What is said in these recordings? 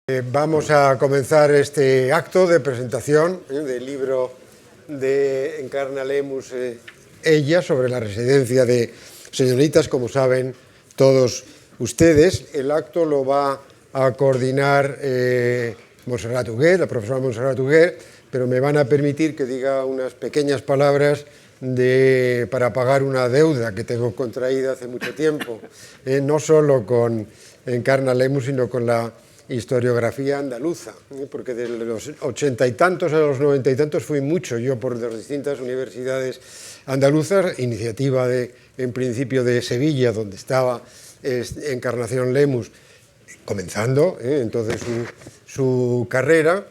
Vamos a comenzar este acto de presentación del libro de Encarna Lemus, ella, sobre la residencia de señoritas. Como saben todos ustedes, el acto lo va a coordinar Montserrat Huguet, la profesora Montserrat Huguet, pero me van a permitir que diga unas pequeñas palabras para pagar una deuda que tengo contraída hace mucho tiempo, no solo con Encarna Lemus, sino con la historiografía andaluza, porque de los 80 y tantos a los 90 y tantos fui mucho yo por las distintas universidades andaluzas, iniciativa en principio de Sevilla, donde estaba Encarnación Lemus comenzando entonces su carrera,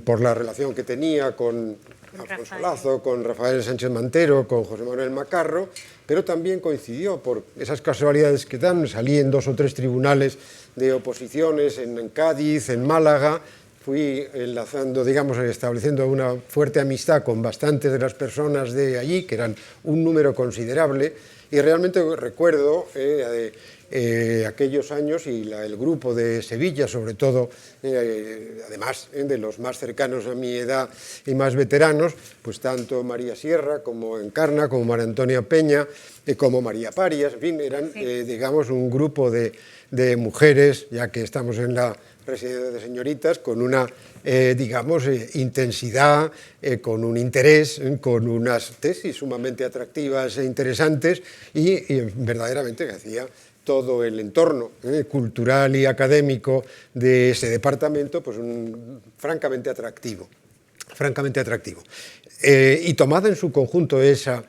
por la relación que tenía con Alfonso Lazo, con Rafael Sánchez Mantero, con José Manuel Macarro, pero también coincidió por esas casualidades que dan. Salí en 2 o 3 tribunales de oposiciones en Cádiz, en Málaga. Fui enlazando, digamos, estableciendo una fuerte amistad con bastantes de las personas de allí, que eran un número considerable, y realmente recuerdo aquellos años y el grupo de Sevilla, sobre todo, además de los más cercanos a mi edad y más veteranos, pues tanto María Sierra como Encarna, como María Antonia Peña, como María Parias, en fin, eran, digamos, un grupo de mujeres, ya que estamos en la residencia de señoritas, con una, digamos, intensidad, con un interés, con unas tesis sumamente atractivas e interesantes y verdaderamente que hacía todo el entorno cultural y académico de ese departamento pues francamente atractivo. Y tomada en su conjunto esa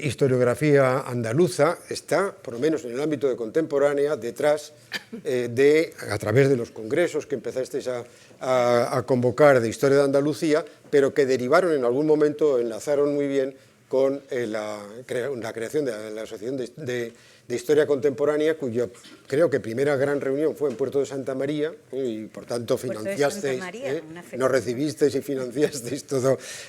historiografía andaluza, está, por lo menos en el ámbito de contemporánea, detrás a través de los congresos que empezasteis a convocar de Historia de Andalucía, pero que derivaron en algún momento, enlazaron muy bien con la creación de la Asociación de Historia Contemporánea, cuya creo que primera gran reunión fue en Puerto de Santa María, y por tanto financiasteis, nos recibisteis y financiasteis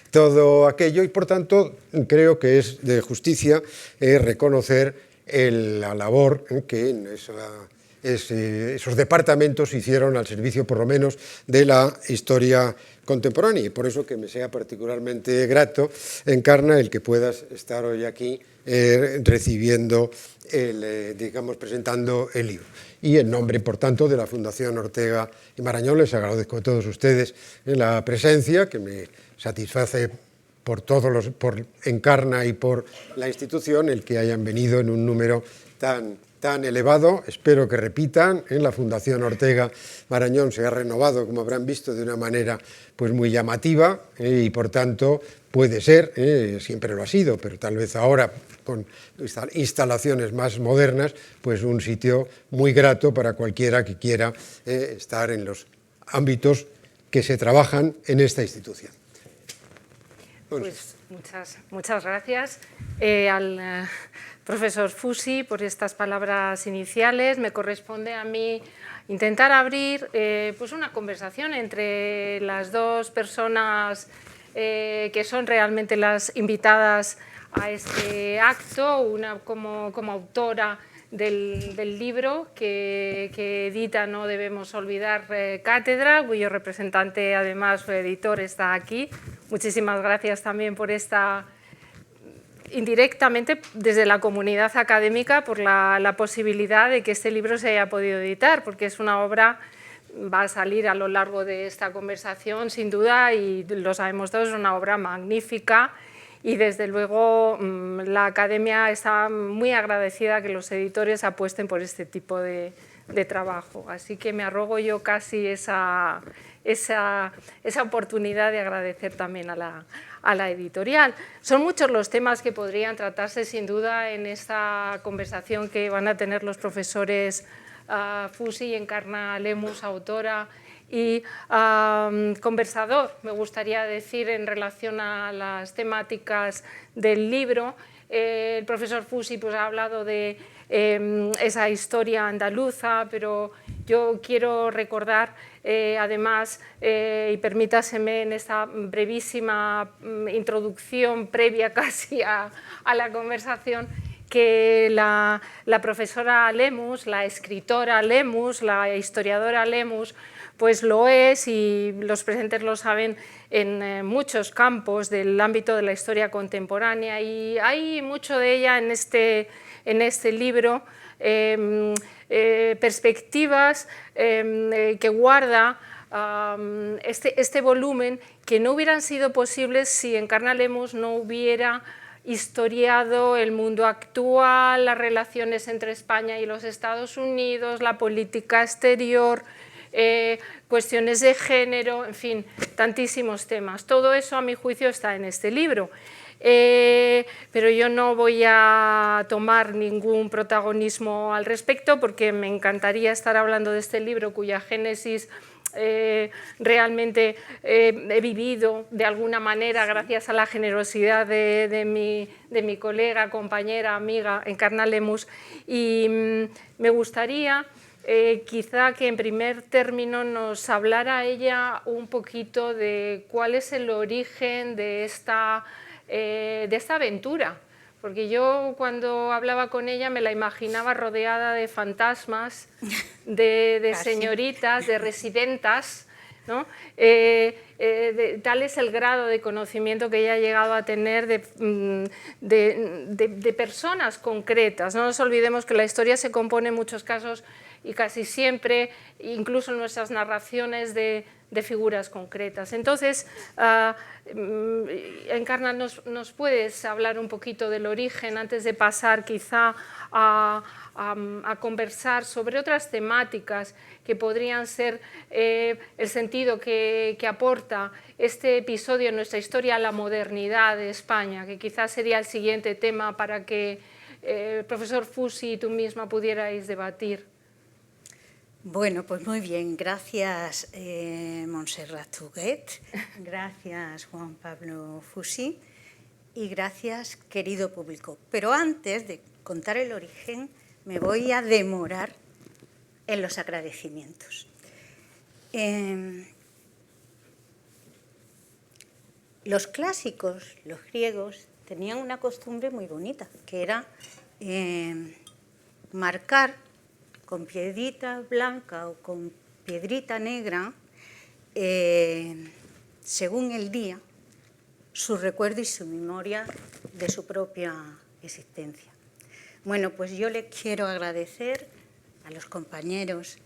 todo aquello, y por tanto creo que es de justicia reconocer la labor que en esos departamentos hicieron al servicio, por lo menos, de la historia contemporánea, y por eso que me sea particularmente grato, Encarna, el que puedas estar hoy aquí recibiendo, digamos, presentando el libro. Y en nombre, por tanto, de la Fundación Ortega y Marañón, les agradezco a todos ustedes la presencia, que me satisface por Encarna y por la institución, el que hayan venido en un número tan elevado. Espero que repitan. La Fundación Ortega Marañón se ha renovado, como habrán visto, de una manera pues muy llamativa, y por tanto puede ser, siempre lo ha sido, pero tal vez ahora con instalaciones más modernas, pues un sitio muy grato para cualquiera que quiera estar en los ámbitos que se trabajan en esta institución. Pues muchas gracias al profesor Fusi por estas palabras iniciales. Me corresponde a mí intentar abrir pues una conversación entre las dos personas que son realmente las invitadas a este acto, una como autora del libro que edita No debemos olvidar Cátedra, cuyo representante, además su editor, está aquí. Muchísimas gracias también por indirectamente desde la comunidad académica, por la posibilidad de que este libro se haya podido editar, porque es una obra, va a salir a lo largo de esta conversación, sin duda, y lo sabemos todos, es una obra magnífica, y desde luego la academia está muy agradecida que los editores apuesten por este tipo de trabajo. Así que me arrogo yo casi esa oportunidad de agradecer también a la editorial. Son muchos los temas que podrían tratarse sin duda en esta conversación que van a tener los profesores Fusi y Encarna Lemus, autora y conversador, me gustaría decir, en relación a las temáticas del libro. El profesor Fusi pues, ha hablado de esa historia andaluza, pero yo quiero recordar, además, y permítaseme en esta brevísima introducción previa casi a la conversación, que la profesora Lemus, la escritora Lemus, la historiadora Lemus, pues lo es, y los presentes lo saben, en muchos campos del ámbito de la historia contemporánea, y hay mucho de ella en este libro, perspectivas que guarda este volumen, que no hubieran sido posibles si Encarna Lemus no hubiera historiado el mundo actual, las relaciones entre España y los Estados Unidos, la política exterior, cuestiones de género, en fin, tantísimos temas. Todo eso, a mi juicio, está en este libro. Pero yo no voy a tomar ningún protagonismo al respecto, porque me encantaría estar hablando de este libro, cuya génesis realmente he vivido de alguna manera gracias a la generosidad de mi colega, compañera, amiga Encarna Lemus, y me gustaría quizá que en primer término nos hablara ella un poquito de cuál es el origen de esta aventura, porque yo cuando hablaba con ella me la imaginaba rodeada de fantasmas, de señoritas, de residentas, ¿no? Tal es el grado de conocimiento que ella ha llegado a tener de personas concretas. No nos olvidemos que la historia se compone en muchos casos y casi siempre, incluso en nuestras narraciones, de figuras concretas. Entonces, Encarna, ¿nos puedes hablar un poquito del origen antes de pasar quizá a conversar sobre otras temáticas que podrían ser el sentido que aporta este episodio en nuestra historia a la modernidad de España, que quizás sería el siguiente tema para que el profesor Fusi y tú misma pudierais debatir? Bueno, pues muy bien, gracias Montserrat Huguet, gracias Juan Pablo Fusi y gracias querido público. Pero antes de contar el origen me voy a demorar en los agradecimientos. Los clásicos, los griegos, tenían una costumbre muy bonita, que era marcar con piedrita blanca o con piedrita negra, según el día, su recuerdo y su memoria de su propia existencia. Bueno, pues yo le quiero agradecer a los compañeros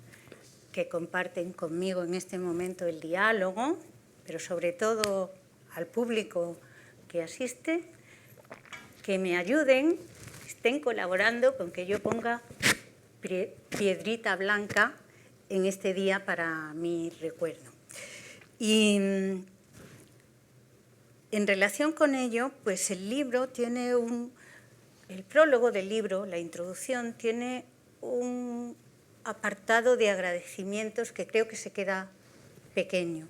que comparten conmigo en este momento el diálogo, pero sobre todo al público que asiste, que me ayuden, estén colaborando con que yo ponga piedrita blanca en este día para mi recuerdo. Y en relación con ello, pues el libro tiene el prólogo del libro, la introducción, tiene un apartado de agradecimientos que creo que se queda pequeño.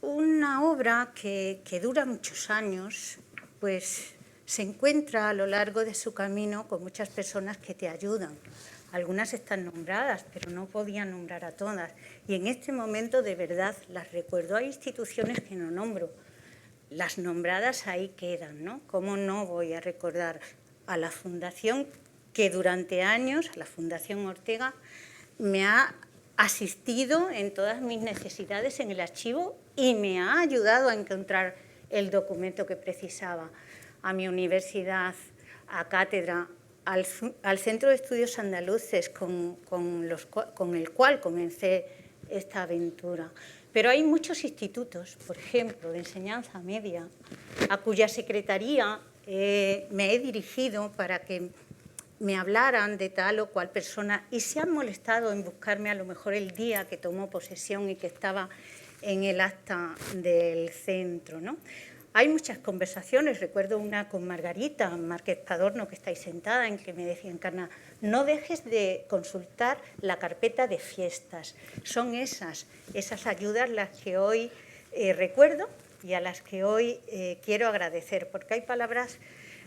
Una obra que dura muchos años, pues se encuentra a lo largo de su camino con muchas personas que te ayudan. Algunas están nombradas, pero no podía nombrar a todas. Y en este momento, de verdad, las recuerdo. Hay instituciones que no nombro. Las nombradas ahí quedan, ¿no? ¿Cómo no voy a recordar a la Fundación que durante años, la Fundación Ortega, me ha asistido en todas mis necesidades en el archivo y me ha ayudado a encontrar el documento que precisaba? A mi universidad, a cátedra, al Centro de Estudios Andaluces con el cual comencé esta aventura. Pero hay muchos institutos, por ejemplo, de enseñanza media, a cuya secretaría me he dirigido para que me hablaran de tal o cual persona y se han molestado en buscarme a lo mejor el día que tomó posesión y que estaba en el acta del centro, ¿no? Hay muchas conversaciones, recuerdo una con Margarita Márquez Padorno, que estáis sentada, en que me decía: Encarna, no dejes de consultar la carpeta de fiestas. Son esas ayudas las que hoy recuerdo y a las que hoy quiero agradecer, porque hay palabras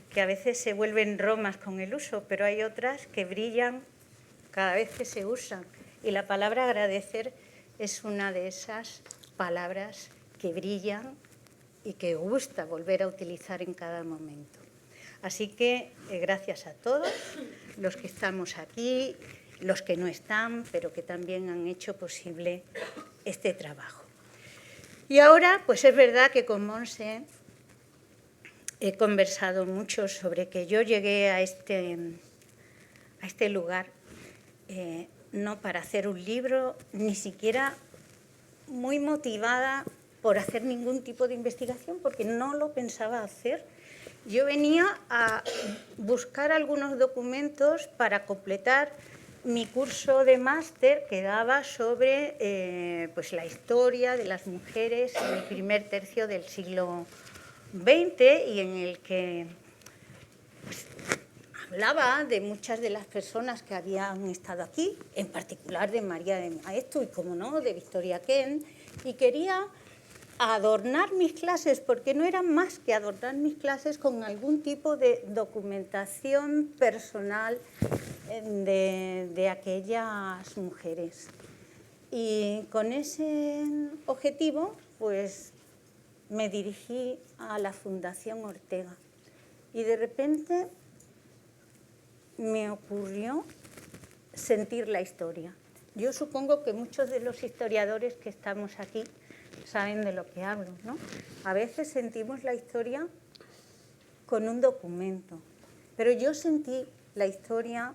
que a veces se vuelven romas con el uso, pero hay otras que brillan cada vez que se usan. Y la palabra agradecer es una de esas palabras que brillan y que gusta volver a utilizar en cada momento. Así que gracias a todos los que estamos aquí, los que no están, pero que también han hecho posible este trabajo. Y ahora, pues es verdad que con Montse he conversado mucho sobre que yo llegué a este lugar no para hacer un libro, ni siquiera muy motivada por hacer ningún tipo de investigación, porque no lo pensaba hacer. Yo venía a buscar algunos documentos para completar mi curso de máster que daba sobre pues la historia de las mujeres en el primer tercio del siglo XX y en el que pues, hablaba de muchas de las personas que habían estado aquí, en particular de María de Maeztu y, como no, de Victoria Kent, y quería adornar mis clases, porque no era más que adornar mis clases con algún tipo de documentación personal de aquellas mujeres. Y con ese objetivo, pues me dirigí a la Fundación Ortega. Y de repente me ocurrió sentir la historia. Yo supongo que muchos de los historiadores que estamos aquí saben de lo que hablo, ¿no? A veces sentimos la historia con un documento, pero yo sentí la historia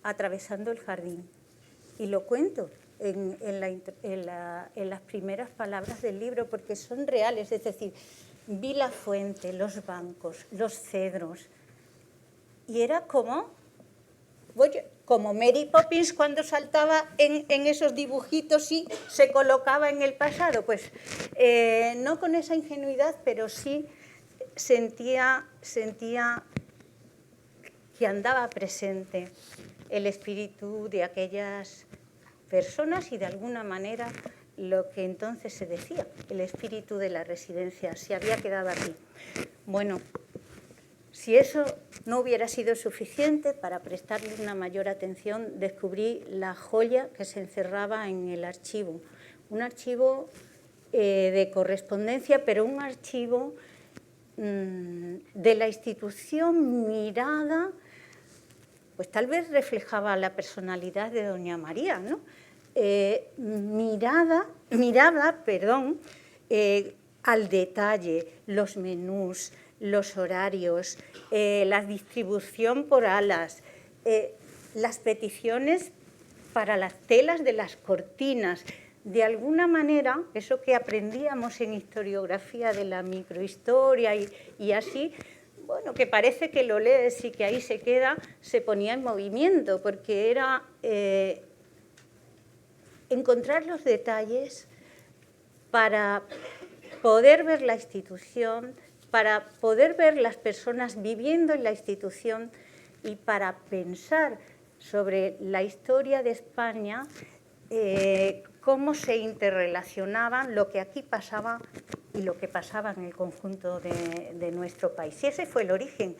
atravesando el jardín y lo cuento en las primeras palabras del libro porque son reales, es decir, vi la fuente, los bancos, los cedros y era como Mary Poppins cuando saltaba en esos dibujitos y se colocaba en el pasado. Pues no con esa ingenuidad, pero sí sentía que andaba presente el espíritu de aquellas personas y de alguna manera lo que entonces se decía, el espíritu de la residencia, se había quedado aquí. Bueno, si eso no hubiera sido suficiente para prestarle una mayor atención, descubrí la joya que se encerraba en el archivo. Un archivo de correspondencia, pero un archivo de la institución mirada, pues tal vez reflejaba la personalidad de doña María, ¿no? Miraba al detalle, los menús, los horarios, la distribución por alas, las peticiones para las telas de las cortinas. De alguna manera, eso que aprendíamos en historiografía de la microhistoria y así, bueno, que parece que lo lees y que ahí se queda, se ponía en movimiento, porque era encontrar los detalles para poder ver la institución, para poder ver las personas viviendo en la institución y para pensar sobre la historia de España, cómo se interrelacionaban lo que aquí pasaba y lo que pasaba en el conjunto de nuestro país. Y ese fue el origen,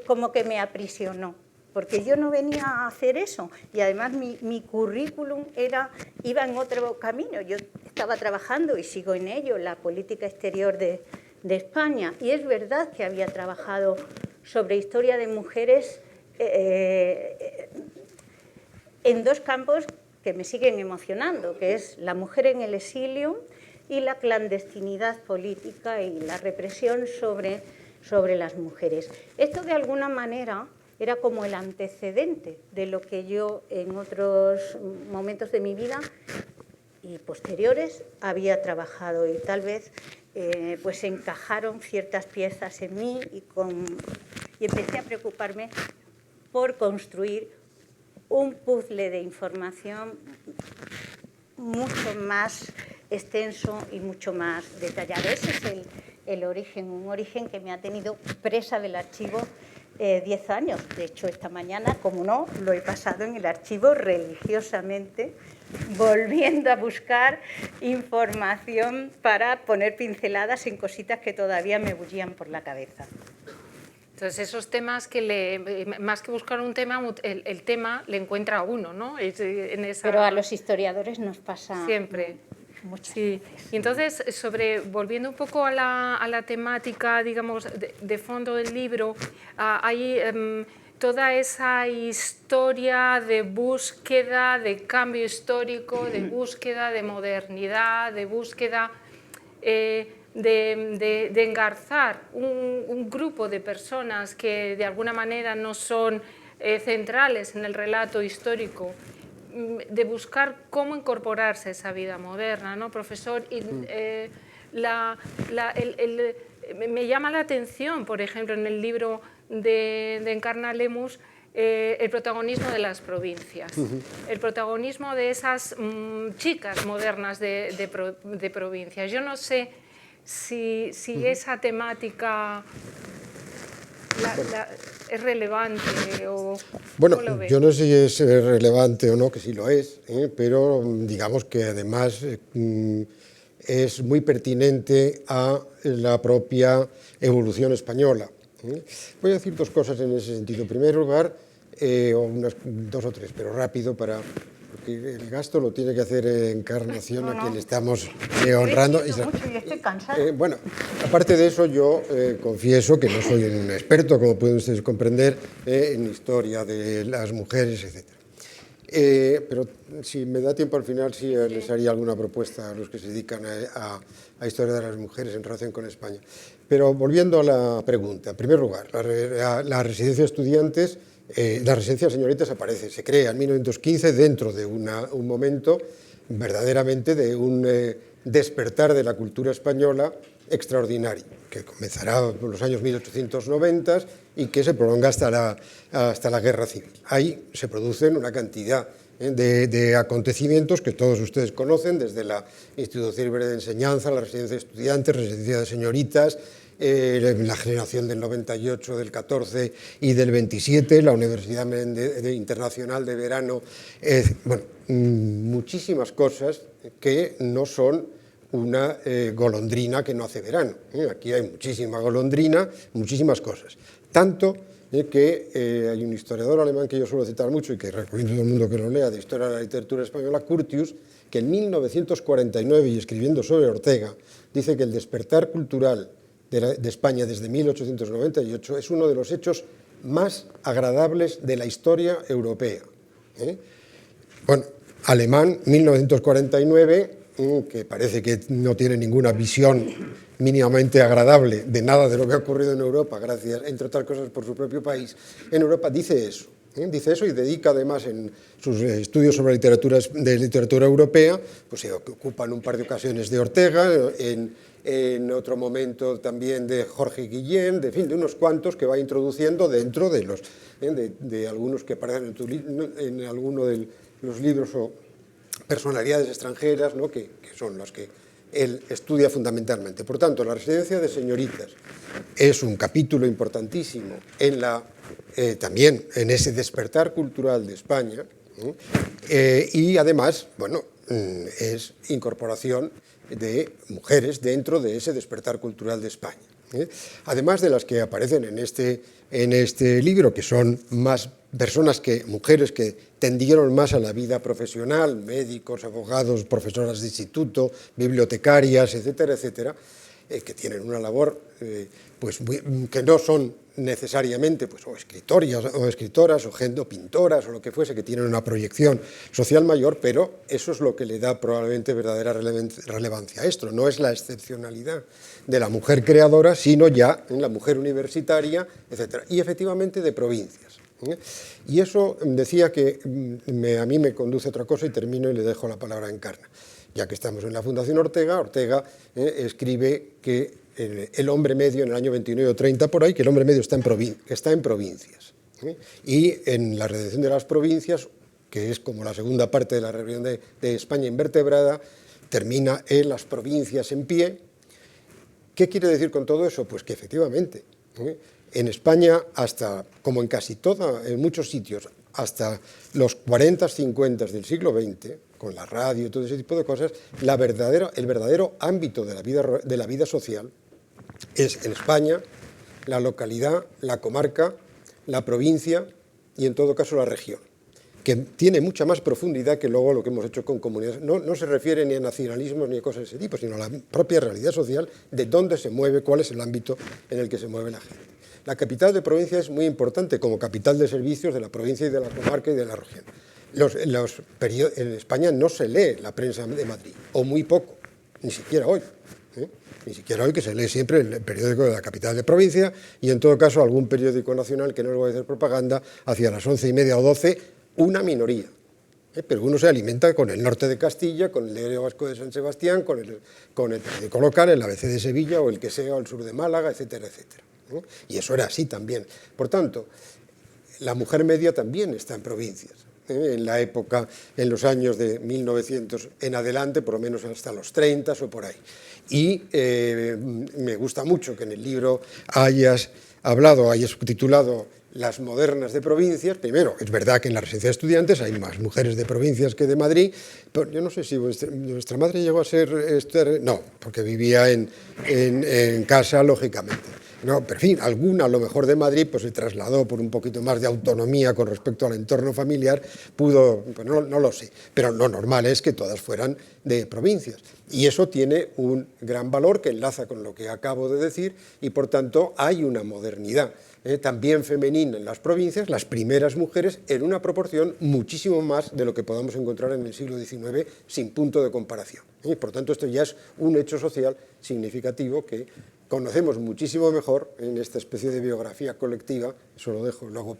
como que me aprisionó, porque yo no venía a hacer eso y además mi currículum iba en otro camino. Yo estaba trabajando y sigo en ello, la política exterior de España, y es verdad que había trabajado sobre historia de mujeres en dos campos que me siguen emocionando, que es la mujer en el exilio y la clandestinidad política y la represión sobre las mujeres. Esto de alguna manera era como el antecedente de lo que yo en otros momentos de mi vida y posteriores había trabajado, y tal vez pues encajaron ciertas piezas en mí y empecé a preocuparme por construir un puzzle de información mucho más extenso y mucho más detallado. Ese es el origen, un origen que me ha tenido presa del archivo 10 años. De hecho, esta mañana, como no, lo he pasado en el archivo religiosamente, volviendo a buscar información para poner pinceladas en cositas que todavía me bullían por la cabeza. Entonces, esos temas que más que buscar un tema, el tema le encuentra a uno, ¿no? Pero a los historiadores nos pasa siempre. Muchas Sí, y entonces, volviendo un poco a la temática, digamos, de fondo del libro, hay toda esa historia de búsqueda, de cambio histórico, de búsqueda de modernidad, de búsqueda de engarzar un grupo de personas que de alguna manera no son centrales en el relato histórico, de buscar cómo incorporarse a esa vida moderna, ¿no, profesor? Y, me llama la atención, por ejemplo, en el libro de Encarna Lemus, el protagonismo de las provincias, el protagonismo de esas chicas modernas de provincias. Yo no sé si esa temática es relevante o bueno, ¿cómo lo ves? yo no sé si es relevante o no, que sí lo es, pero digamos que además es muy pertinente a la propia evolución española. Voy a decir dos cosas en ese sentido. En primer lugar, o unas dos o tres, pero rápido, porque el gasto lo tiene que hacer Encarnación, a quien estamos honrando. Estoy cansada. Bueno, aparte de eso, yo confieso que no soy un experto, como pueden ustedes comprender, en historia de las mujeres, etc. Pero si me da tiempo al final, sí les haría alguna propuesta a los que se dedican a historia de las mujeres en relación con España. Pero volviendo a la pregunta, en primer lugar, la residencia de estudiantes, la residencia de señoritas se crea en 1915 dentro de un momento verdaderamente de un despertar de la cultura española extraordinario, que comenzará por los años 1890 y que se prolonga hasta la Guerra Civil. Ahí se producen una cantidad de acontecimientos que todos ustedes conocen, desde la Institución Libre de Enseñanza, la residencia de estudiantes, residencia de señoritas, la generación del 98, del 14 y del 27, la Universidad Internacional de Verano, bueno, muchísimas cosas que no son una golondrina que no hace verano. Aquí hay muchísima golondrina, muchísimas cosas. Tanto que hay un historiador alemán que yo suelo citar mucho y que recomiendo a todo el mundo que lo lea, de Historia de la Literatura Española, Curtius, que en 1949, y escribiendo sobre Ortega, dice que el despertar cultural de España desde 1898 es uno de los hechos más agradables de la historia europea. Bueno, alemán, 1949, que parece que no tiene ninguna visión mínimamente agradable de nada de lo que ha ocurrido en Europa, gracias, entre otras cosas, por su propio país, en Europa dice eso. Dice eso y dedica además en sus estudios sobre literatura europea, pues se ocupan un par de ocasiones de Ortega, en otro momento también de Jorge Guillén, de unos cuantos que va introduciendo dentro de algunos que aparecen en alguno de los libros o personalidades extranjeras, ¿no? que son las que él estudia fundamentalmente. Por tanto, la residencia de señoritas es un capítulo importantísimo también en ese despertar cultural de España, y además, bueno, es incorporación de mujeres dentro de ese despertar cultural de España. Además de las que aparecen en este libro, que son más mujeres que tendieron más a la vida profesional, médicos, abogados, profesoras de instituto, bibliotecarias, etcétera, etcétera, que tienen una labor que no son necesariamente o escritoras o pintoras o lo que fuese, que tienen una proyección social mayor, pero eso es lo que le da probablemente verdadera relevancia a esto. No es la excepcionalidad de la mujer creadora, sino ya en la mujer universitaria, etcétera, y efectivamente de provincias. Y eso decía que a mí me conduce a otra cosa, y termino y le dejo la palabra a Encarna. Ya que estamos en la Fundación Ortega, escribe que el hombre medio en el año 29 o 30 por ahí, que el hombre medio está en provincias. Y en la redención de las provincias, que es como la segunda parte de la rebelión de España invertebrada, termina en las provincias en pie. ¿Qué quiere decir con todo eso? Pues que efectivamente, en España, como en muchos sitios, hasta los 40, 50 del siglo XX, con la radio y todo ese tipo de cosas, el verdadero ámbito de la vida social es en España la localidad, la comarca, la provincia y en todo caso la región. que tiene mucha más profundidad que luego lo que hemos hecho con comunidades. No se refiere ni a nacionalismos ni a cosas de ese tipo, sino a la propia realidad social de dónde se mueve, cuál es el ámbito en el que se mueve la gente. La capital de provincia es muy importante como capital de servicios de la provincia y de la comarca y de la región. En España no se lee la prensa de Madrid, o muy poco, ni siquiera hoy. Ni siquiera hoy, que se lee siempre el periódico de la capital de provincia y en todo caso algún periódico nacional, que no les voy a hacer propaganda, hacia las 11:30 o 12, una minoría. Pero uno se alimenta con el Norte de Castilla, con el Diario Vasco de San Sebastián, con el periódico local, el ABC de Sevilla o el que sea, o el Sur de Málaga, etcétera, etcétera. Y eso era así también. Por tanto, la mujer media también está en provincias. En la época, en los años de 1900 en adelante, por lo menos hasta los 30 o por ahí. Y me gusta mucho que en el libro hayas titulado Las modernas de provincias. Primero, es verdad que en la residencia de estudiantes hay más mujeres de provincias que de Madrid, pero yo no sé si vuestra madre llegó a ser Esther, no, porque vivía en casa, lógicamente. No, pero en fin, alguna a lo mejor de Madrid pues se trasladó por un poquito más de autonomía con respecto al entorno familiar, pudo, pues no lo sé, pero lo normal es que todas fueran de provincias. Y eso tiene un gran valor que enlaza con lo que acabo de decir y por tanto hay una modernidad también femenina en las provincias, las primeras mujeres en una proporción muchísimo más de lo que podamos encontrar en el siglo XIX sin punto de comparación. Y por tanto esto ya es un hecho social significativo que conocemos muchísimo mejor en esta especie de biografía colectiva, eso lo dejo luego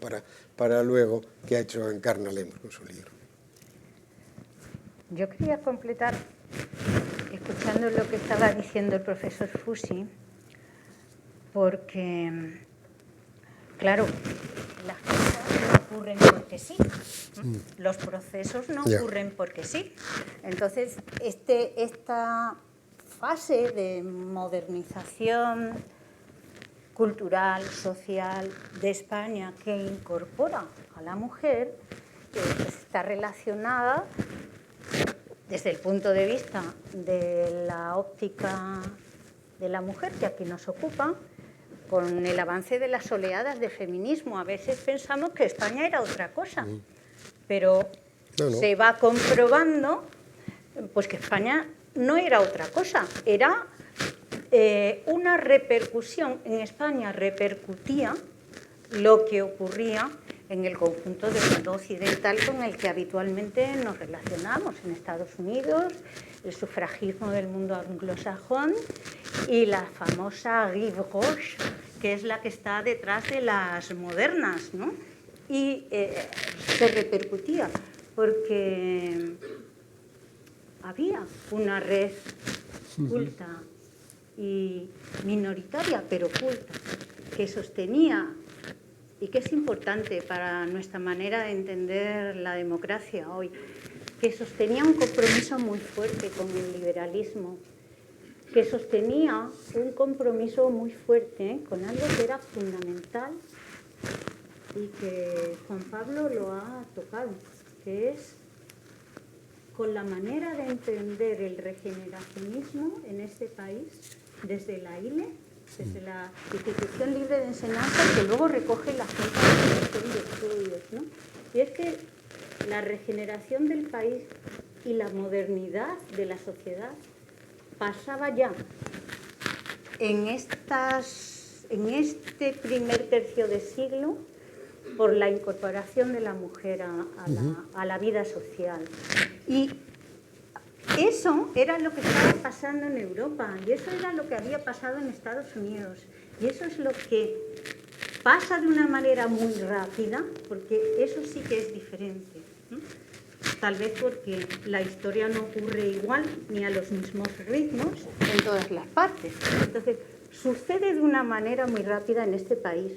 para luego, que ha hecho Encarna Lemus con su libro. Yo quería completar, escuchando lo que estaba diciendo el profesor Fusi, porque, claro, las cosas no ocurren porque sí, los procesos no ocurren porque sí. Entonces, esta fase de modernización cultural, social de España que incorpora a la mujer está relacionada desde el punto de vista de la óptica de la mujer que aquí nos ocupa con el avance de las oleadas de feminismo. A veces pensamos que España era otra cosa, pero se va comprobando pues que España no era otra cosa, era una repercusión. En España repercutía lo que ocurría en el conjunto del mundo occidental con el que habitualmente nos relacionamos, en Estados Unidos, el sufragismo del mundo anglosajón y la famosa Rive Gauche, que es la que está detrás de las modernas, ¿no? Y se repercutía porque había una red culta y minoritaria, pero culta, que sostenía, y que es importante para nuestra manera de entender la democracia hoy, que sostenía un compromiso muy fuerte con el liberalismo, que sostenía un compromiso muy fuerte con algo que era fundamental y que Juan Pablo lo ha tocado, que es con la manera de entender el regeneracionismo en este país, desde la ILE, desde la Institución Libre de Enseñanza, que luego recoge la Junta de Estudios, ¿no? Y es que la regeneración del país y la modernidad de la sociedad pasaba ya en este primer tercio de siglo por la incorporación de la mujer a la vida social. Y eso era lo que estaba pasando en Europa, y eso era lo que había pasado en Estados Unidos, y eso es lo que pasa de una manera muy rápida, porque eso sí que es diferente, ¿no? Tal vez porque la historia no ocurre igual ni a los mismos ritmos en todas las partes. Entonces, sucede de una manera muy rápida en este país,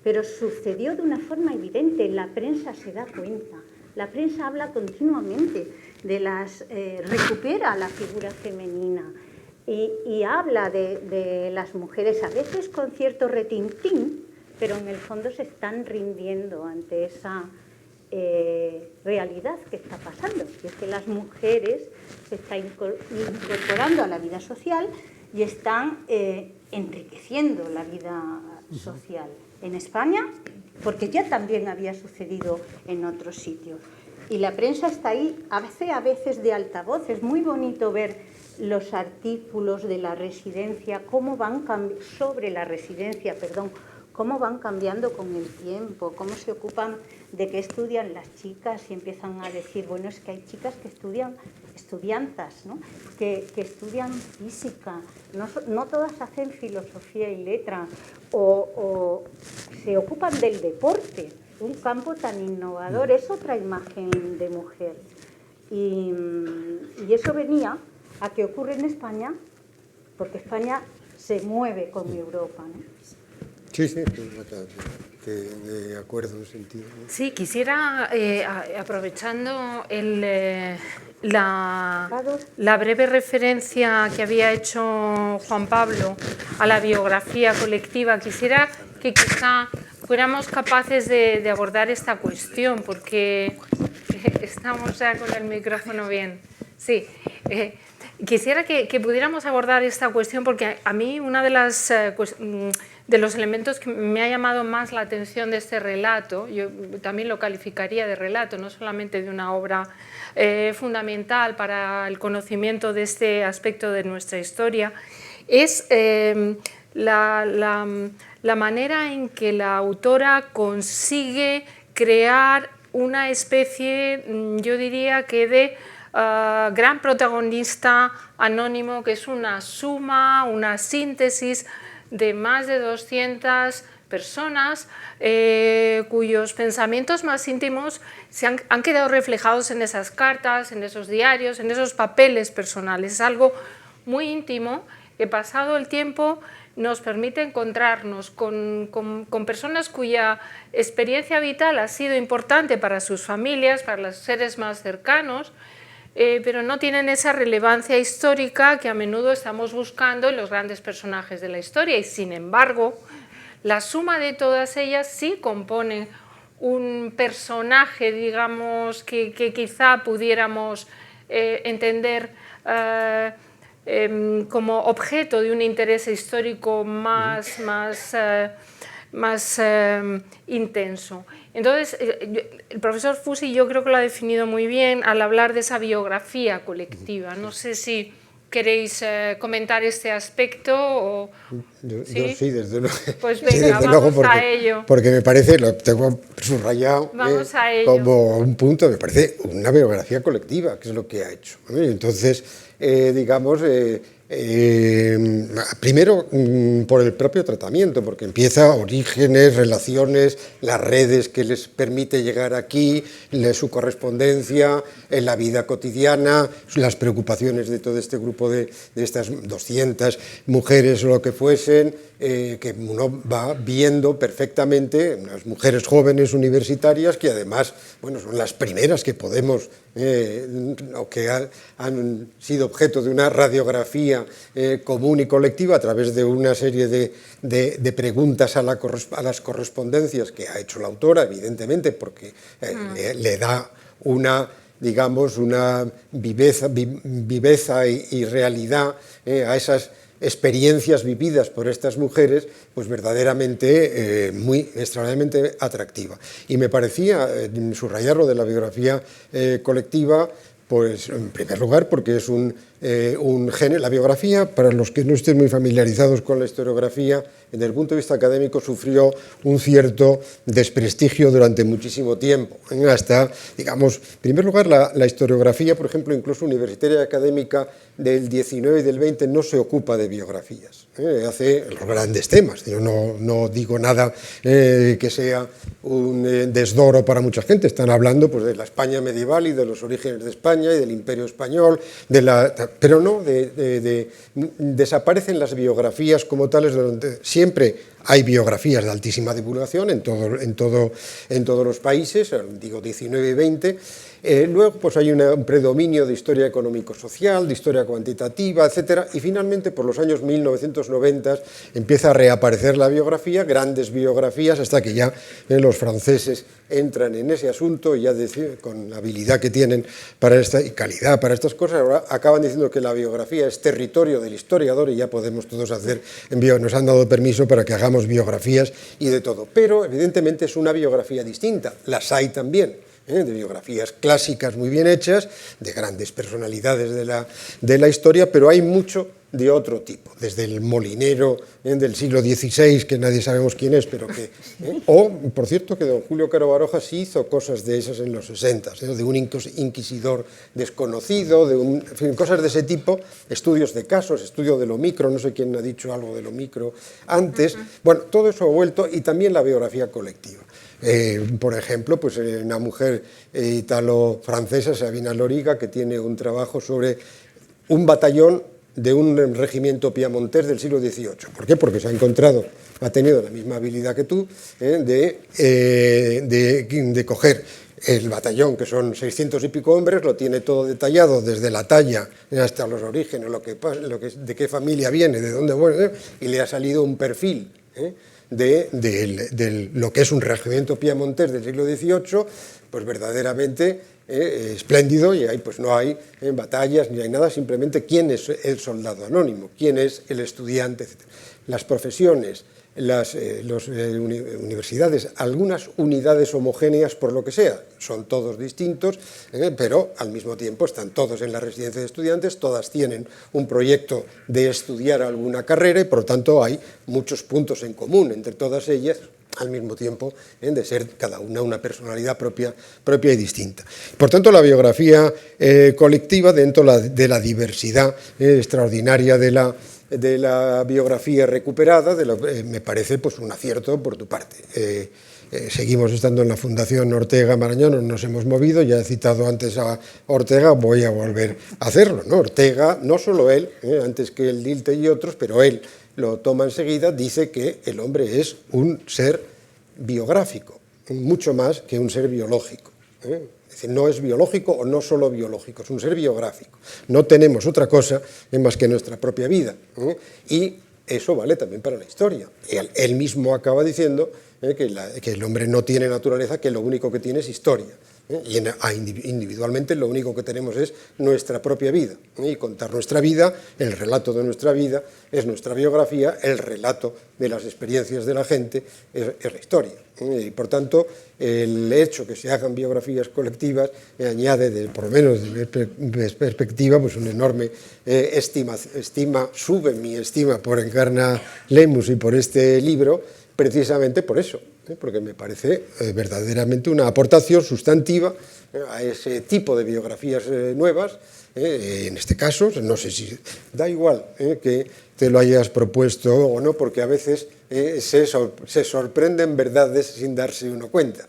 pero sucedió de una forma evidente. La prensa se da cuenta, la prensa habla continuamente recupera la figura femenina y habla de las mujeres, a veces con cierto retintín, pero en el fondo se están rindiendo ante esa realidad que está pasando, y es que las mujeres se están incorporando a la vida social y están enriqueciendo la vida social en España, porque ya también había sucedido en otros sitios. y la prensa está ahí, hace a veces de altavoz. Es muy bonito ver los artículos de la residencia, sobre la residencia, perdón, cómo van cambiando con el tiempo, cómo se ocupan de qué estudian las chicas y empiezan a decir, bueno, es que hay chicas que estudian, estudiantas, ¿no? que estudian física, no todas hacen filosofía y letra, o se ocupan del deporte, un campo tan innovador, es otra imagen de mujer. Y eso venía a que ocurre en España, porque España se mueve con Europa, ¿no? Sí, de acuerdo en ese sentido, ¿no? Sí, quisiera, aprovechando la breve referencia que había hecho Juan Pablo a la biografía colectiva, quisiera que quizá fuéramos capaces de abordar esta cuestión, porque estamos ya con el micrófono bien. Sí, quisiera que pudiéramos abordar esta cuestión, porque a mí una de las de los elementos que me ha llamado más la atención de este relato, yo también lo calificaría de relato, no solamente de una obra fundamental para el conocimiento de este aspecto de nuestra historia, es la manera en que la autora consigue crear una especie, yo diría que de gran protagonista anónimo, que es una suma, una síntesis de más de 200 personas cuyos pensamientos más íntimos han quedado reflejados en esas cartas, en esos diarios, en esos papeles personales. Es algo muy íntimo que, pasado el tiempo, nos permite encontrarnos con personas cuya experiencia vital ha sido importante para sus familias, para los seres más cercanos, pero no tienen esa relevancia histórica que a menudo estamos buscando en los grandes personajes de la historia, y sin embargo la suma de todas ellas sí compone un personaje, digamos, que quizá pudiéramos entender como objeto de un interés histórico más intenso. Entonces, el profesor Fusi, yo creo que lo ha definido muy bien al hablar de esa biografía colectiva. No sé si queréis comentar este aspecto o... Yo sí, desde luego. Pues venga, sí, vamos a ello. Porque me parece, lo tengo subrayado como un punto, me parece una biografía colectiva, que es lo que ha hecho. Entonces, digamos... primero por el propio tratamiento, porque empieza orígenes, relaciones, las redes que les permite llegar aquí, su correspondencia, en la vida cotidiana, las preocupaciones de todo este grupo de estas 200 mujeres o lo que fuesen, que uno va viendo perfectamente, unas mujeres jóvenes universitarias que además, bueno, son las primeras que podemos o que han sido objeto de una radiografía común y colectiva a través de una serie de preguntas a las correspondencias que ha hecho la autora, evidentemente, porque le da una, digamos, una viveza y realidad a esas experiencias vividas por estas mujeres, pues verdaderamente muy extraordinariamente atractiva. Y me parecía subrayarlo de la biografía colectiva, pues en primer lugar porque es un género. La biografía, para los que no estén muy familiarizados con la historiografía, desde el punto de vista académico sufrió un cierto desprestigio durante muchísimo tiempo, hasta, digamos, en primer lugar la historiografía, por ejemplo, incluso universitaria y académica del 19 y del 20 no se ocupa de biografías, hace los grandes temas. Yo no digo nada que sea un desdoro para mucha gente, están hablando pues, de la España medieval y de los orígenes de España y del Imperio Español, pero no, desaparecen las biografías como tales. Siempre hay biografías de altísima divulgación en todos los países, digo 19 y 20. Luego pues hay un predominio de historia económico-social, de historia cuantitativa, etcétera, y finalmente por los años 1990 empieza a reaparecer la biografía, grandes biografías, hasta que ya los franceses entran en ese asunto y ya con la habilidad que tienen y calidad para estas cosas, ahora acaban diciendo que la biografía es territorio del historiador y ya podemos todos hacer nos han dado permiso para que hagamos biografías y de todo, pero evidentemente es una biografía distinta, las hay también. de biografías clásicas muy bien hechas, de grandes personalidades de la historia, pero hay mucho de otro tipo, desde el molinero del siglo XVI, que nadie sabemos quién es, pero que... o, por cierto, que don Julio Caro Baroja sí hizo cosas de esas en los 60, de un inquisidor desconocido, en fin, cosas de ese tipo, estudios de casos, estudio del Omicron, no sé quién ha dicho algo del Omicron antes, bueno, todo eso ha vuelto, y también la biografía colectiva. Por ejemplo, pues una mujer italo-francesa, Sabina Loriga, que tiene un trabajo sobre un batallón de un regimiento piamontés del siglo XVIII. ¿Por qué? Porque se ha encontrado, ha tenido la misma habilidad que tú, de coger el batallón, que son 600 y pico hombres, lo tiene todo detallado, desde la talla hasta los orígenes, de qué familia viene, de dónde viene, y le ha salido un perfil de lo que es un regimiento piamontés del siglo XVIII, pues verdaderamente espléndido, y ahí pues no hay batallas ni hay nada, simplemente quién es el soldado anónimo, quién es el estudiante, etc. Las profesiones, las universidades, algunas unidades homogéneas por lo que sea, son todos distintos, pero al mismo tiempo están todos en la residencia de estudiantes, todas tienen un proyecto de estudiar alguna carrera y por lo tanto hay muchos puntos en común entre todas ellas, al mismo tiempo de ser cada una personalidad propia y distinta. Por tanto, la biografía colectiva, dentro de la diversidad extraordinaria de la biografía recuperada, me parece pues un acierto por tu parte. Seguimos estando en la Fundación Ortega Marañón, no nos hemos movido, ya he citado antes a Ortega, voy a volver a hacerlo, ¿no? Ortega, no solo él, antes que el Dilte y otros, pero él lo toma enseguida, dice que el hombre es un ser biográfico, mucho más que un ser biológico. Es decir, no es biológico o no solo biológico, es un ser biográfico. No tenemos otra cosa más que nuestra propia vida. Y eso vale también para la historia. Él mismo acaba diciendo que el hombre no tiene naturaleza, que lo único que tiene es historia. Y individualmente lo único que tenemos es nuestra propia vida. Y contar nuestra vida, el relato de nuestra vida, es nuestra biografía, el relato de las experiencias de la gente es la historia. Y por tanto, el hecho que se hagan biografías colectivas añade, por lo menos desde mi perspectiva, pues una enorme sube mi estima por Encarna Lemus y por este libro, precisamente por eso, porque me parece verdaderamente una aportación sustantiva a ese tipo de biografías nuevas. En este caso, no sé si da igual que te lo hayas propuesto o no, porque a veces se sorprenden verdades sin darse uno cuenta.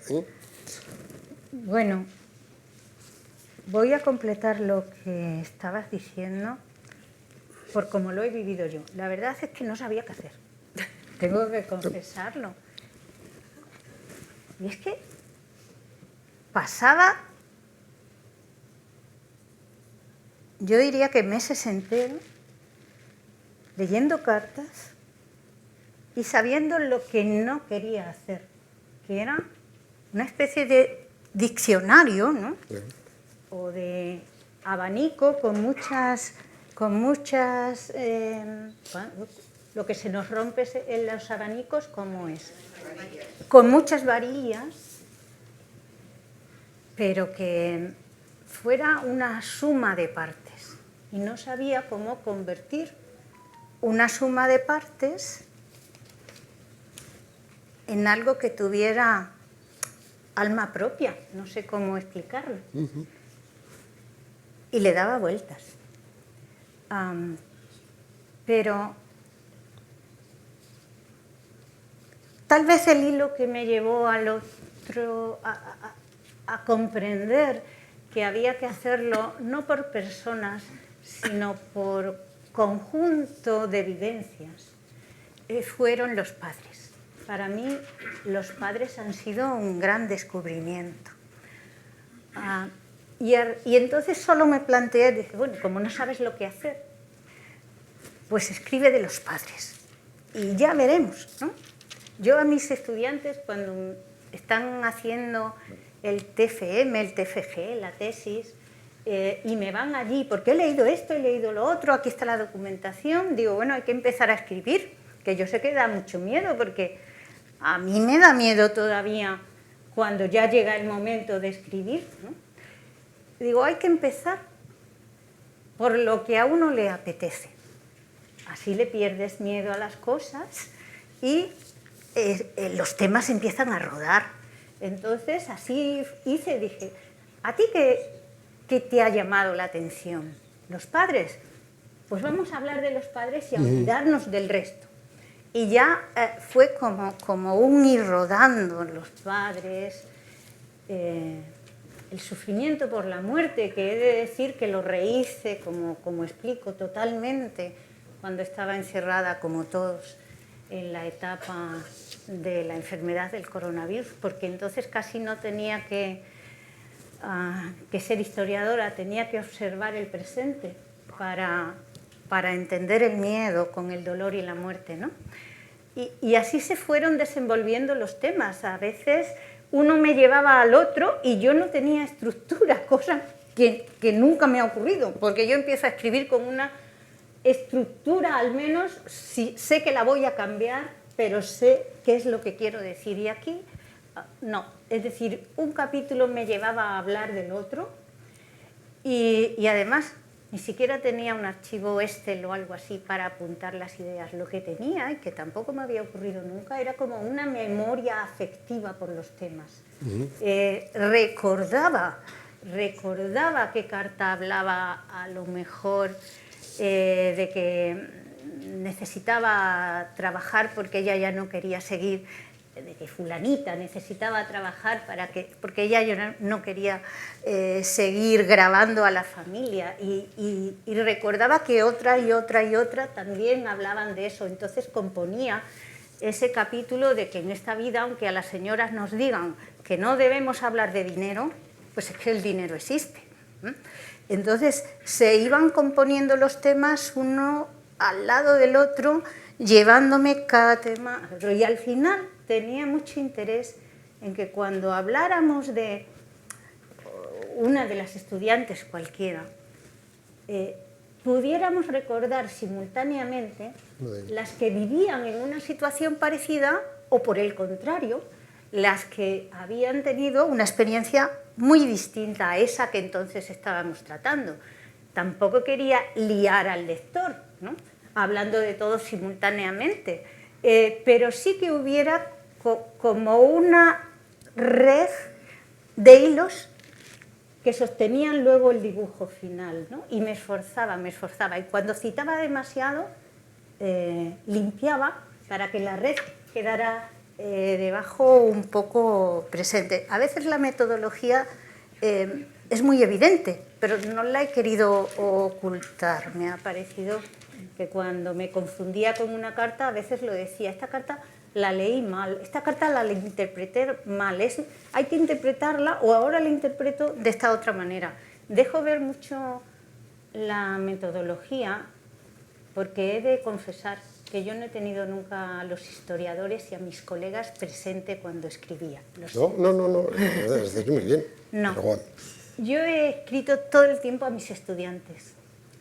Bueno, voy a completar lo que estabas diciendo por cómo lo he vivido yo. La verdad es que no sabía qué hacer. Tengo que confesarlo. Y es que pasaba, yo diría que meses enteros, leyendo cartas y sabiendo lo que no quería hacer, que era una especie de diccionario, ¿no? O de abanico con muchas lo que se nos rompe en los abanicos, ¿cómo es? Con muchas varillas, pero que fuera una suma de partes. Y no sabía cómo convertir una suma de partes en algo que tuviera alma propia, no sé cómo explicarlo. Y le daba vueltas. Pero tal vez el hilo que me llevó al otro a comprender que había que hacerlo no por personas, sino por conjunto de vivencias, fueron los padres. Para mí, los padres han sido un gran descubrimiento. Y entonces solo me planteé, dije, bueno, como no sabes lo que hacer, pues escribe de los padres y ya veremos, ¿no? Yo a mis estudiantes, cuando están haciendo el TFM, el TFG, la tesis, y me van allí, porque he leído esto, he leído lo otro, aquí está la documentación, digo, bueno, hay que empezar a escribir, que yo sé que da mucho miedo, porque a mí me da miedo todavía cuando ya llega el momento de escribir, ¿no? Digo, hay que empezar por lo que a uno le apetece. Así le pierdes miedo a las cosas y los temas empiezan a rodar. Entonces, así hice, dije, ¿a ti qué te ha llamado la atención? ¿Los padres? Pues vamos a hablar de los padres y a olvidarnos del resto. Y ya fue como un ir rodando los padres, el sufrimiento por la muerte, que he de decir que lo rehice, como explico, totalmente, cuando estaba encerrada, como todos, en la etapa de la enfermedad del coronavirus, porque entonces casi no tenía que ser historiadora, tenía que observar el presente para entender el miedo con el dolor y la muerte, ¿no? Y así se fueron desenvolviendo los temas. A veces uno me llevaba al otro y yo no tenía estructura, cosa que nunca me ha ocurrido, porque yo empiezo a escribir con una estructura, al menos sé que la voy a cambiar, pero sé qué es lo que quiero decir. Y aquí no, es decir, un capítulo me llevaba a hablar del otro y además ni siquiera tenía un archivo Excel o algo así para apuntar las ideas. Lo que tenía, y que tampoco me había ocurrido nunca, era como una memoria afectiva por los temas. Recordaba qué carta hablaba a lo mejor de que necesitaba trabajar porque ella ya no quería seguir, de que fulanita necesitaba trabajar porque ella ya no quería seguir grabando a la familia y recordaba que otra y otra y otra también hablaban de eso. Entonces componía ese capítulo de que en esta vida, aunque a las señoras nos digan que no debemos hablar de dinero, pues es que el dinero existe. Entonces se iban componiendo los temas uno al lado del otro, llevándome cada tema, y al final tenía mucho interés en que cuando habláramos de una de las estudiantes cualquiera, pudiéramos recordar simultáneamente las que vivían en una situación parecida o, por el contrario, las que habían tenido una experiencia muy distinta a esa que entonces estábamos tratando. Tampoco quería liar al lector, ¿no?, hablando de todo simultáneamente, pero sí que hubiera como una red de hilos que sostenían luego el dibujo final, ¿no? Y me esforzaba. Y cuando citaba demasiado, limpiaba para que la red quedara debajo un poco presente. A veces la metodología es muy evidente, pero no la he querido ocultar. Me ha parecido que cuando me confundía con una carta, a veces lo decía, esta carta la leí mal, esta carta la interpreté mal, hay que interpretarla o ahora la interpreto de esta otra manera. Dejo ver mucho la metodología porque he de confesar que yo no he tenido nunca a los historiadores y a mis colegas presente cuando escribía. No, es muy bien. No, yo he escrito todo el tiempo a mis estudiantes.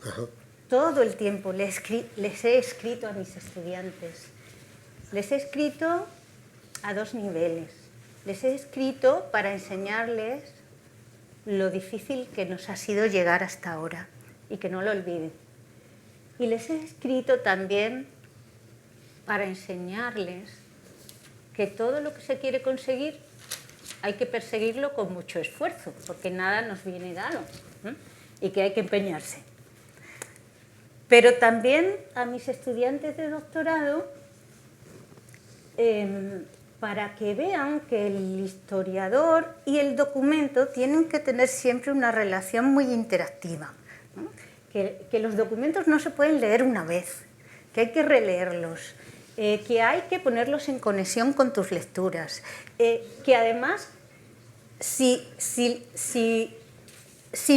Ajá. Todo el tiempo les he escrito a mis estudiantes. Les he escrito a dos niveles. Les he escrito para enseñarles lo difícil que nos ha sido llegar hasta ahora y que no lo olviden. Y les he escrito también para enseñarles que todo lo que se quiere conseguir hay que perseguirlo con mucho esfuerzo, porque nada nos viene dado, ¿eh? Y que hay que empeñarse. Pero también a mis estudiantes de doctorado, para que vean que el historiador y el documento tienen que tener siempre una relación muy interactiva, ¿no? Que los documentos no se pueden leer una vez, que hay que releerlos, que hay que ponerlos en conexión con tus lecturas, que además, si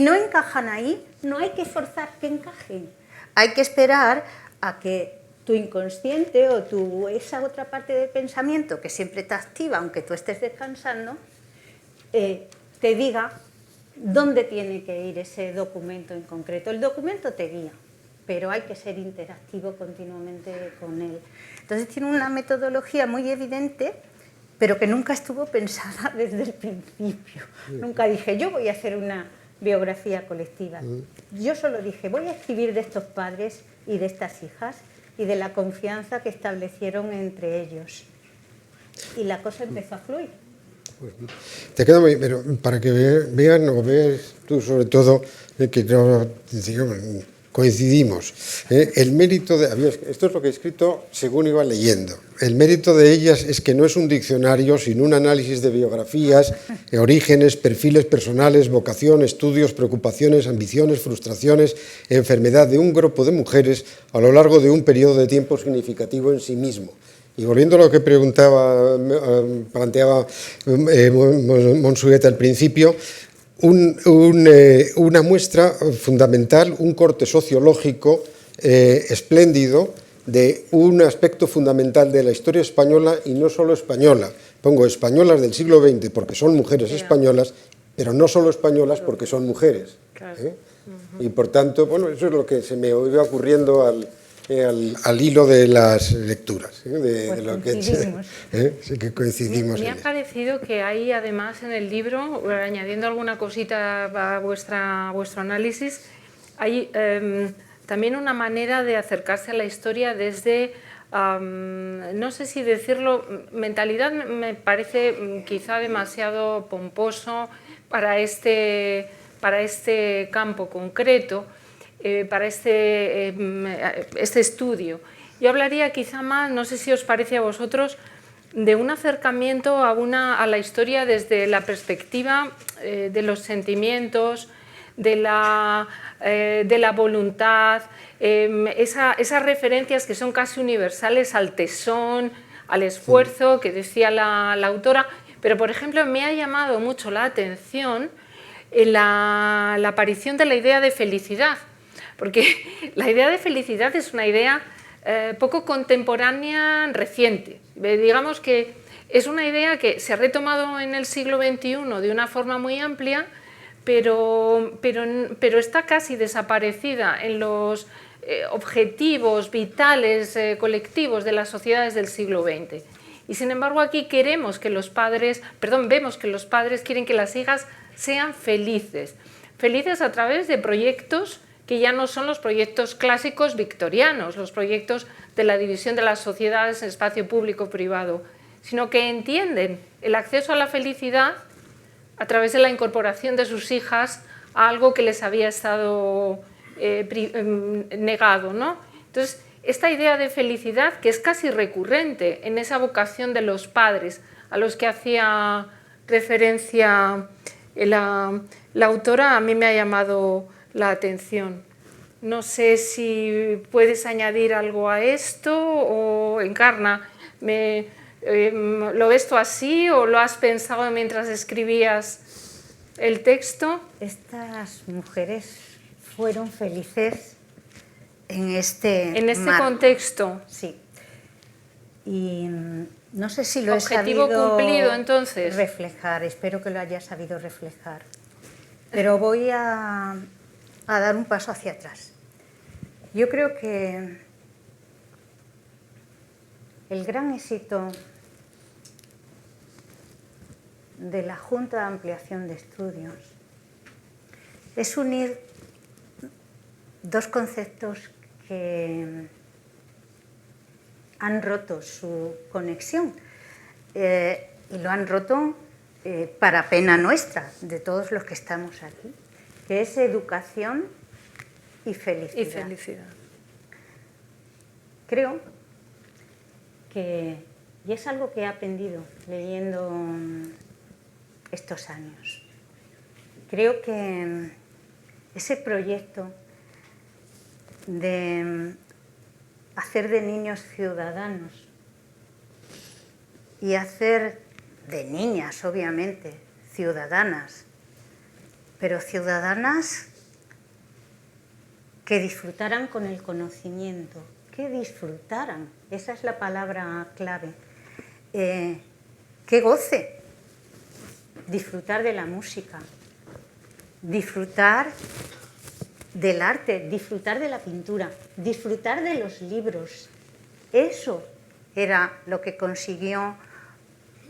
no encajan ahí, no hay que forzar que encajen. Hay que esperar a que tu inconsciente o esa otra parte de pensamiento que siempre te activa, aunque tú estés descansando, te diga dónde tiene que ir ese documento en concreto. El documento te guía, pero hay que ser interactivo continuamente con él. Entonces tiene una metodología muy evidente pero que nunca estuvo pensada desde el principio. Nunca dije, yo voy a hacer una biografía colectiva. Yo solo dije, voy a escribir de estos padres y de estas hijas y de la confianza que establecieron entre ellos. Y la cosa empezó a fluir. Te quedo muy, pero para que vean, o veas tú sobre todo, que no, digamos, coincidimos. El mérito de, esto es lo que he escrito según iba leyendo. El mérito de ellas es que no es un diccionario, sino un análisis de biografías, orígenes, perfiles personales, vocación, estudios, preocupaciones, ambiciones, frustraciones, enfermedad de un grupo de mujeres a lo largo de un periodo de tiempo significativo en sí mismo. Y volviendo a lo que planteaba Monsuet al principio, una muestra fundamental, un corte sociológico espléndido de un aspecto fundamental de la historia española, y no solo española. Pongo españolas del siglo XX porque son mujeres españolas, pero no solo españolas porque son mujeres. Y por tanto, bueno, eso es lo que se me iba ocurriendo al hilo de las lecturas. Pues lo coincidimos. Sí que coincidimos. Me ha parecido que hay, además, en el libro, añadiendo alguna cosita a vuestro análisis, hay también una manera de acercarse a la historia desde, no sé si decirlo, mentalidad me parece quizá demasiado pomposo para este campo concreto, para este estudio. Yo hablaría quizá más, no sé si os parece a vosotros, de un acercamiento a la historia desde la perspectiva de los sentimientos, de la voluntad, esas referencias que son casi universales al tesón, al esfuerzo que decía la autora, pero por ejemplo me ha llamado mucho la atención la aparición de la idea de felicidad, porque la idea de felicidad es una idea poco contemporánea, reciente. Digamos que es una idea que se ha retomado en el siglo XXI de una forma muy amplia, pero está casi desaparecida en los objetivos vitales colectivos de las sociedades del siglo XX. Y sin embargo aquí vemos que los padres quieren que las hijas sean felices a través de proyectos que ya no son los proyectos clásicos victorianos, los proyectos de la división de las sociedades en espacio público-privado, sino que entienden el acceso a la felicidad a través de la incorporación de sus hijas a algo que les había estado negado, ¿no? Entonces, esta idea de felicidad, que es casi recurrente en esa vocación de los padres a los que hacía referencia la autora, a mí me ha llamado la atención. No sé si puedes añadir algo a esto o Encarna, ¿lo ves tú así o lo has pensado mientras escribías el texto? Estas mujeres fueron felices en este contexto. Sí. Y no sé si lo he objetivo sabido cumplido, entonces. reflejar, espero que lo haya sabido reflejar. Pero voy a dar un paso hacia atrás. Yo creo que el gran éxito de la Junta de Ampliación de Estudios es unir dos conceptos que han roto su conexión y lo han roto para pena nuestra, de todos los que estamos aquí, que es educación y felicidad. Creo que, y es algo que he aprendido leyendo estos años, creo que ese proyecto de hacer de niños ciudadanos y hacer de niñas, obviamente, ciudadanas, pero ciudadanas que disfrutaran con el conocimiento, que disfrutaran, esa es la palabra clave, que goce, disfrutar de la música, disfrutar del arte, disfrutar de la pintura, disfrutar de los libros. Eso era lo que consiguió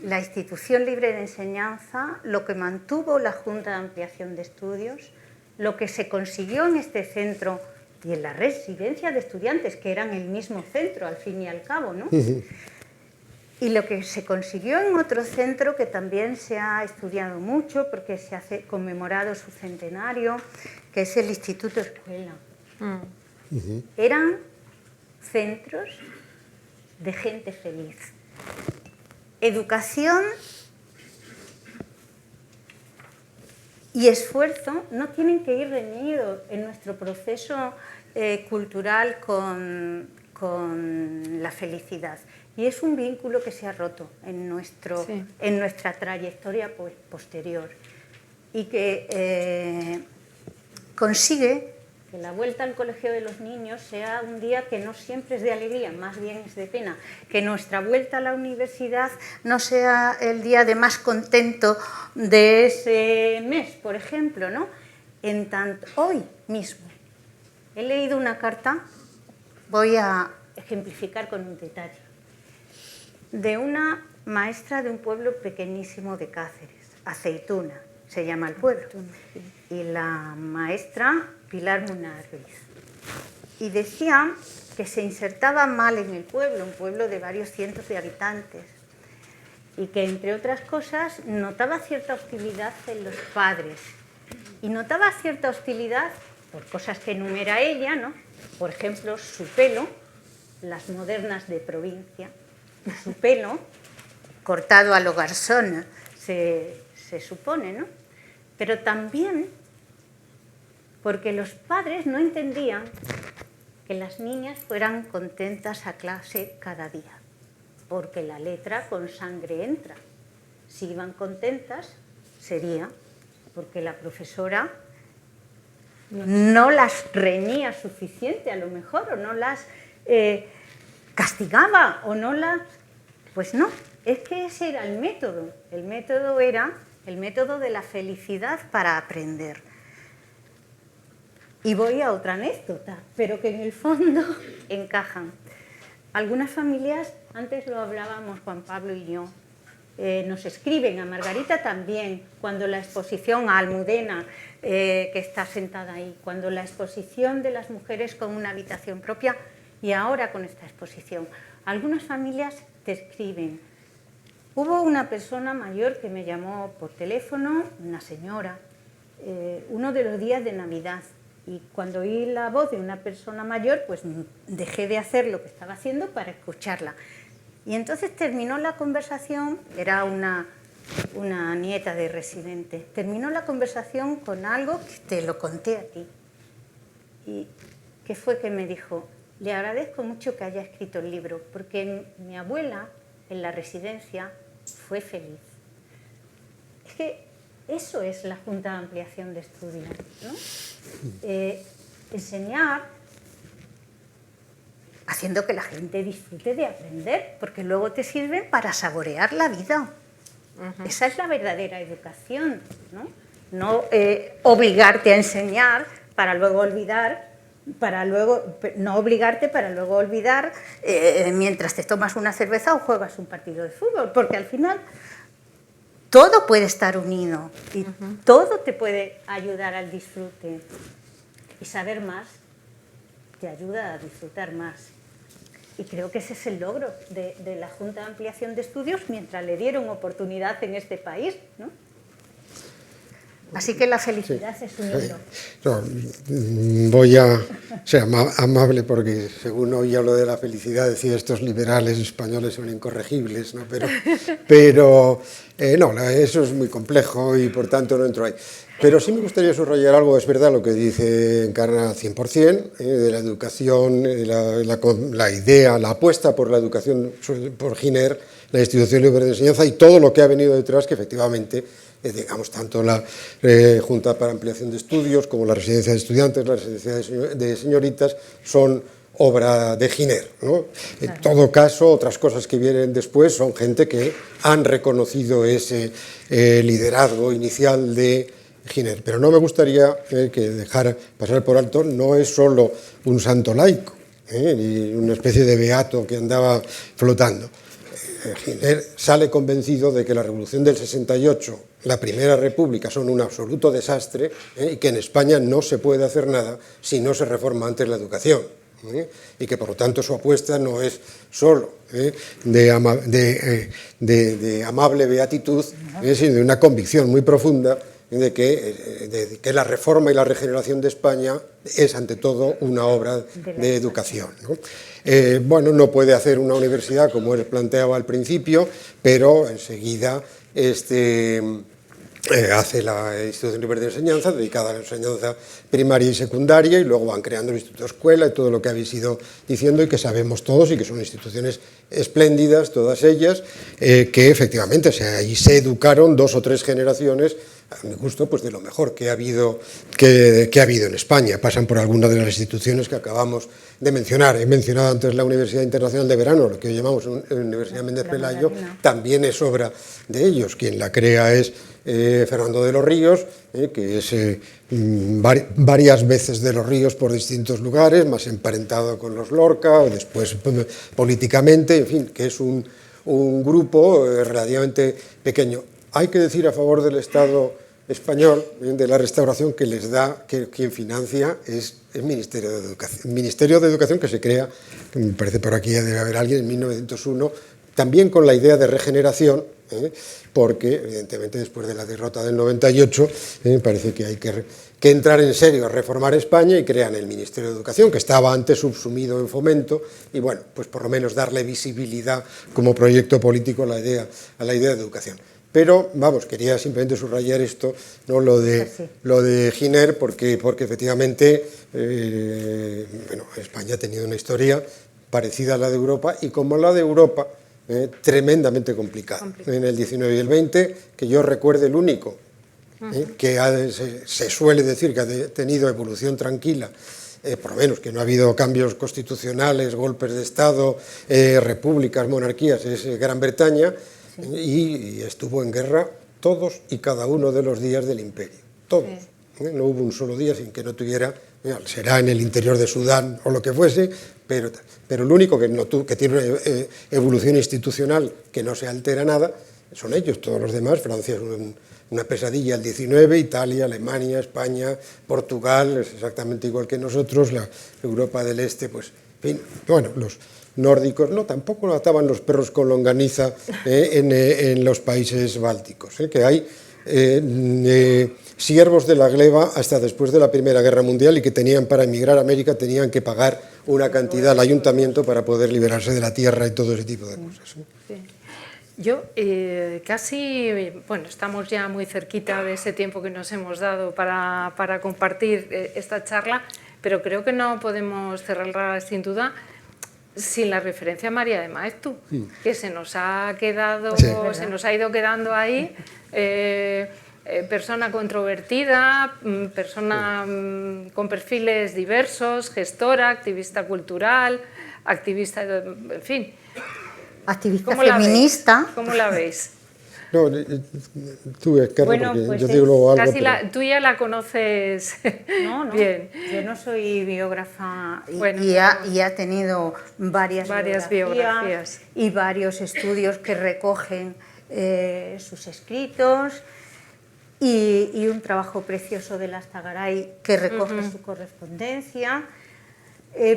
la institución libre de enseñanza, lo que mantuvo la Junta de Ampliación de Estudios, lo que se consiguió en este centro y en la residencia de estudiantes, que eran el mismo centro al fin y al cabo, ¿no? Y lo que se consiguió en otro centro que también se ha estudiado mucho porque se ha conmemorado su centenario, que es el Instituto Escuela. Eran centros de gente feliz. Educación y esfuerzo no tienen que ir reñidos en nuestro proceso cultural con la felicidad. Y es un vínculo que se ha roto en nuestra trayectoria posterior y que consigue que la vuelta al colegio de los niños sea un día que no siempre es de alegría, más bien es de pena, que nuestra vuelta a la universidad no sea el día de más contento de ese mes, por ejemplo, ¿no? En tanto, hoy mismo he leído una carta, voy a ejemplificar con un detalle, de una maestra de un pueblo pequeñísimo de Cáceres, Aceituna, se llama el pueblo, y la maestra Pilar Munar Ruiz. Y decía que se insertaba mal en el pueblo, un pueblo de varios cientos de habitantes, y que, entre otras cosas, notaba cierta hostilidad en los padres. Y notaba cierta hostilidad por cosas que enumera ella, ¿no? Por ejemplo, su pelo, las modernas de provincia, su pelo, cortado a lo garzón, se supone, ¿no? Pero también porque los padres no entendían que las niñas fueran contentas a clase cada día, porque la letra con sangre entra. Si iban contentas, sería porque la profesora no las reñía suficiente, a lo mejor, o no las castigaba, o no las... Pues no, es que ese era el método. El método era el método de la felicidad para aprender. Y voy a otra anécdota, pero que en el fondo encajan. Algunas familias, antes lo hablábamos Juan Pablo y yo, nos escriben, a Margarita también, cuando la exposición, a Almudena, que está sentada ahí, cuando la exposición de las mujeres con una habitación propia y ahora con esta exposición. Algunas familias te escriben. Hubo una persona mayor que me llamó por teléfono, una señora, uno de los días de Navidad. Y cuando oí la voz de una persona mayor, pues dejé de hacer lo que estaba haciendo para escucharla. Y entonces terminó la conversación, era una nieta de residente, terminó la conversación con algo que te lo conté a ti. Y que fue que me dijo, le agradezco mucho que haya escrito el libro, porque mi abuela en la residencia fue feliz. Es que eso es la Junta de Ampliación de Estudios, ¿no? Enseñar haciendo que la gente disfrute de aprender, porque luego te sirven para saborear la vida. Esa es la verdadera educación, ¿no? No obligarte a enseñar para luego olvidar, no obligarte para luego olvidar mientras te tomas una cerveza o juegas un partido de fútbol, porque al final todo puede estar unido y todo te puede ayudar al disfrute. Y saber más te ayuda a disfrutar más. Y creo que ese es el logro de la Junta de Ampliación de Estudios mientras le dieron oportunidad en este país, ¿no? Así que la felicidad sí. Es un hilo. No, voy a ser amable porque según hoy hablo de la felicidad, decía estos liberales españoles son incorregibles, ¿no? Pero no, eso es muy complejo y por tanto no entro ahí. Pero sí me gustaría subrayar algo, es verdad lo que dice Encarna 100%, de la educación, la idea, la apuesta por la educación por Giner, la institución libre de enseñanza y todo lo que ha venido detrás, que efectivamente, digamos, tanto la Junta para Ampliación de Estudios como la Residencia de Estudiantes, la Residencia de Señoritas, son obra de Giner, ¿no? En todo caso, otras cosas que vienen después son gente que han reconocido ese liderazgo inicial de Giner, pero no me gustaría que dejar pasar por alto, no es solo un santo laico, ni una especie de beato que andaba flotando. Giner sale convencido de que la Revolución del 68, la Primera República, son un absoluto desastre, y que en España no se puede hacer nada si no se reforma antes la educación. Y que por lo tanto su apuesta no es solo de amable beatitud, sino de una convicción muy profunda de que la reforma y la regeneración de España es ante todo una obra de educación, ¿no? Bueno, no puede hacer una universidad como él planteaba al principio, pero enseguida hace la institución libre de enseñanza, dedicada a la enseñanza primaria y secundaria, y luego van creando el Instituto Escuela y todo lo que habéis ido diciendo y que sabemos todos, y que son instituciones espléndidas, todas ellas, que efectivamente ahí se educaron 2 o 3 generaciones, a mi gusto, pues de lo mejor que ha habido en España. Pasan por algunas de las instituciones que acabamos de mencionar. He mencionado antes la Universidad Internacional de Verano, lo que hoy llamamos Universidad Méndez Pelayo, también es obra de ellos. Quien la crea es Fernando de los Ríos, que es varias veces de los Ríos por distintos lugares, más emparentado con los Lorca, o después políticamente, en fin, que es un grupo relativamente pequeño. Hay que decir a favor del Estado español, de la Restauración, que les da, que quien financia es el Ministerio de Educación. Ministerio de Educación que se crea, que me parece por aquí debe haber alguien, en 1901, también con la idea de regeneración, porque evidentemente después de la derrota del 98 parece que hay que entrar en serio a reformar España, y crean el Ministerio de Educación, que estaba antes subsumido en Fomento, y bueno, pues por lo menos darle visibilidad como proyecto político a la idea de educación. Pero, vamos, quería simplemente subrayar esto, ¿no? Lo de Giner, porque efectivamente bueno, España ha tenido una historia parecida a la de Europa, y como la de Europa, tremendamente complicada. En el 19 y el 20, que yo recuerde, el único que se suele decir que ha tenido evolución tranquila, por lo menos que no ha habido cambios constitucionales, golpes de Estado, repúblicas, monarquías, es Gran Bretaña. Y estuvo en guerra todos y cada uno de los días del imperio, todos. No hubo un solo día sin que no tuviera, será en el interior de Sudán o lo que fuese, pero el único que tiene una evolución institucional que no se altera nada son ellos. Todos los demás, Francia es una pesadilla el 19, Italia, Alemania, España, Portugal, es exactamente igual que nosotros, la Europa del Este, pues, en fin, bueno, los nórdicos, no, tampoco ataban los perros con longaniza en los países bálticos, que hay siervos de la gleba hasta después de la Primera Guerra Mundial, y que tenían, para emigrar a América, tenían que pagar una cantidad al ayuntamiento para poder liberarse de la tierra y todo ese tipo de cosas. Sí. Yo casi, bueno, estamos ya muy cerquita de ese tiempo que nos hemos dado para compartir esta charla, pero creo que no podemos cerrarla sin duda sin la referencia a María de Maeztu, que se nos ha quedado, se nos ha ido quedando ahí, persona controvertida, persona con perfiles diversos, gestora, activista cultural, activista, en fin. Activista feminista. ¿Cómo la veis? No, tú, Carlos, bueno, porque pues yo digo luego algo. Tú ya la conoces bien. Yo no soy biógrafa bueno, y ha tenido varias biografías y varios estudios que recogen sus escritos, y un trabajo precioso de Lastagaray que recoge su correspondencia,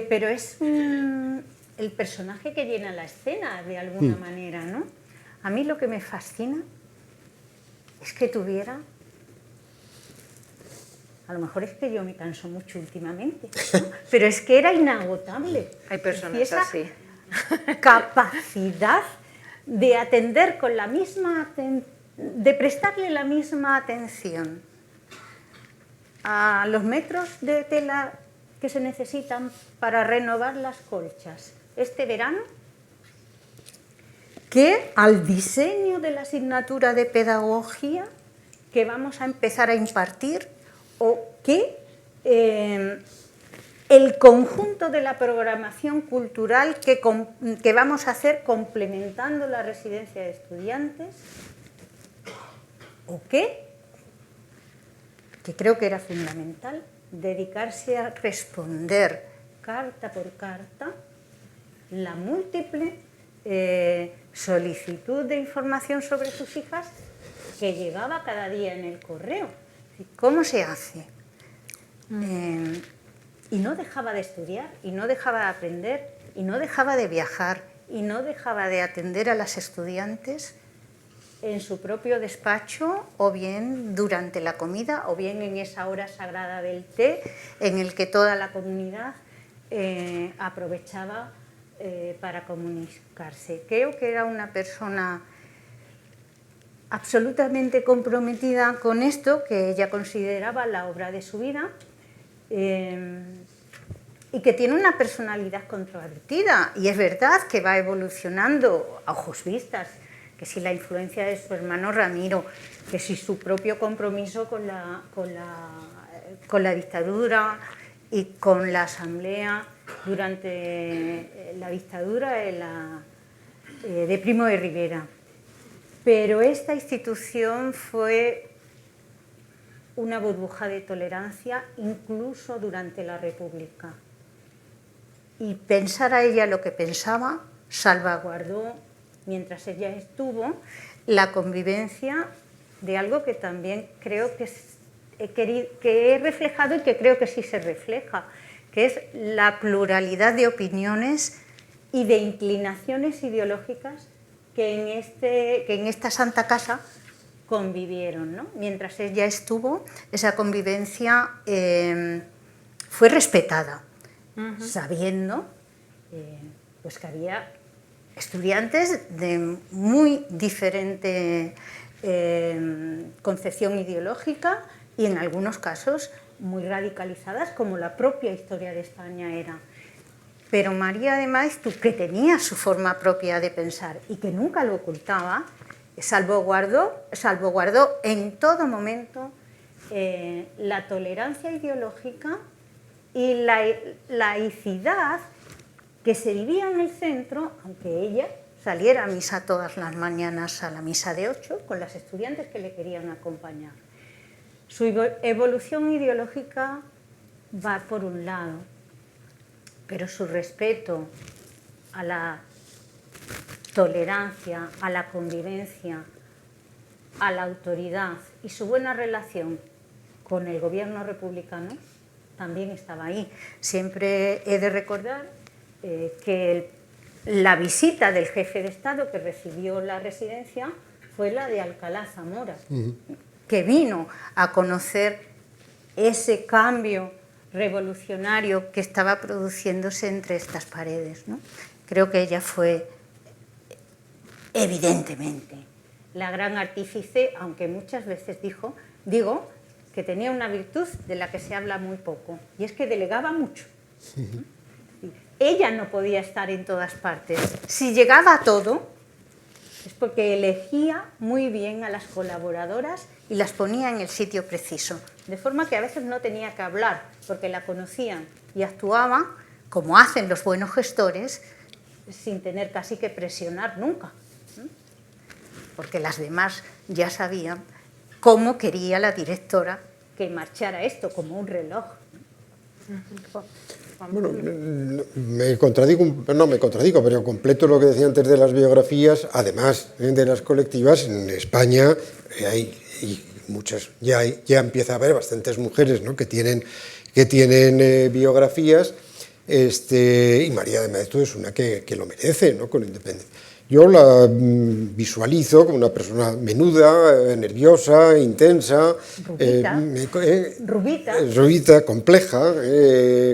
pero es el personaje que llena la escena de alguna manera, ¿no? A mí lo que me fascina es que tuviera, a lo mejor es que yo me canso mucho últimamente, ¿no? Pero es que era inagotable. Hay personas así. Capacidad de atender con la misma de prestarle la misma atención a los metros de tela que se necesitan para renovar las colchas este verano, que al diseño de la asignatura de pedagogía que vamos a empezar a impartir, o que el conjunto de la programación cultural que vamos a hacer complementando la residencia de estudiantes, o que creo que era fundamental, dedicarse a responder carta por carta la múltiple solicitud de información sobre sus hijas que llegaba cada día en el correo. ¿Cómo se hace? Y no dejaba de estudiar, y no dejaba de aprender, y no dejaba de viajar, y no dejaba de atender a las estudiantes en su propio despacho, o bien durante la comida, o bien en esa hora sagrada del té, en el que toda la comunidad aprovechaba para comunicarse. Creo que era una persona absolutamente comprometida con esto, que ella consideraba la obra de su vida, y que tiene una personalidad controvertida. Y es verdad que va evolucionando a ojos vistas, que si la influencia de su hermano Ramiro, que si su propio compromiso con la dictadura y con la asamblea durante la dictadura de Primo de Rivera. Pero esta institución fue una burbuja de tolerancia incluso durante la República. Y pensar a ella lo que pensaba salvaguardó, mientras ella estuvo, la convivencia de algo que también creo que he reflejado y que creo que sí se refleja, que es la pluralidad de opiniones y de inclinaciones ideológicas que en esta Santa Casa convivieron, ¿no? Mientras ella estuvo, esa convivencia fue respetada, sabiendo pues que había estudiantes de muy diferente concepción ideológica y en algunos casos muy radicalizadas, como la propia historia de España era. Pero María de Maeztu, que tenía su forma propia de pensar y que nunca lo ocultaba, salvaguardó en todo momento la tolerancia ideológica y la laicidad que se vivía en el centro, aunque ella saliera a misa todas las mañanas, a la misa de 8, con las estudiantes que le querían acompañar. Su evolución ideológica va por un lado, pero su respeto a la tolerancia, a la convivencia, a la autoridad y su buena relación con el gobierno republicano también estaba ahí. Siempre he de recordar que la visita del jefe de Estado que recibió la residencia fue la de Alcalá Zamora, que vino a conocer ese cambio revolucionario que estaba produciéndose entre estas paredes, ¿no? Creo que ella fue, evidentemente, la gran artífice, aunque muchas veces digo que tenía una virtud de la que se habla muy poco, y es que delegaba mucho. Ella no podía estar en todas partes. Si llegaba a todo, es porque elegía muy bien a las colaboradoras y las ponía en el sitio preciso, de forma que a veces no tenía que hablar, porque la conocían y actuaba como hacen los buenos gestores, sin tener casi que presionar nunca, porque las demás ya sabían cómo quería la directora que marchara esto, como un reloj. Bueno, me contradigo, pero completo lo que decía antes de las biografías. Además de las colectivas, en España hay muchas, ya empieza a haber bastantes mujeres, ¿no?, que tienen biografías, y María de Maeztu es una que lo merece, ¿no?, con independencia. Yo la visualizo como una persona menuda, nerviosa, intensa, rubita, compleja,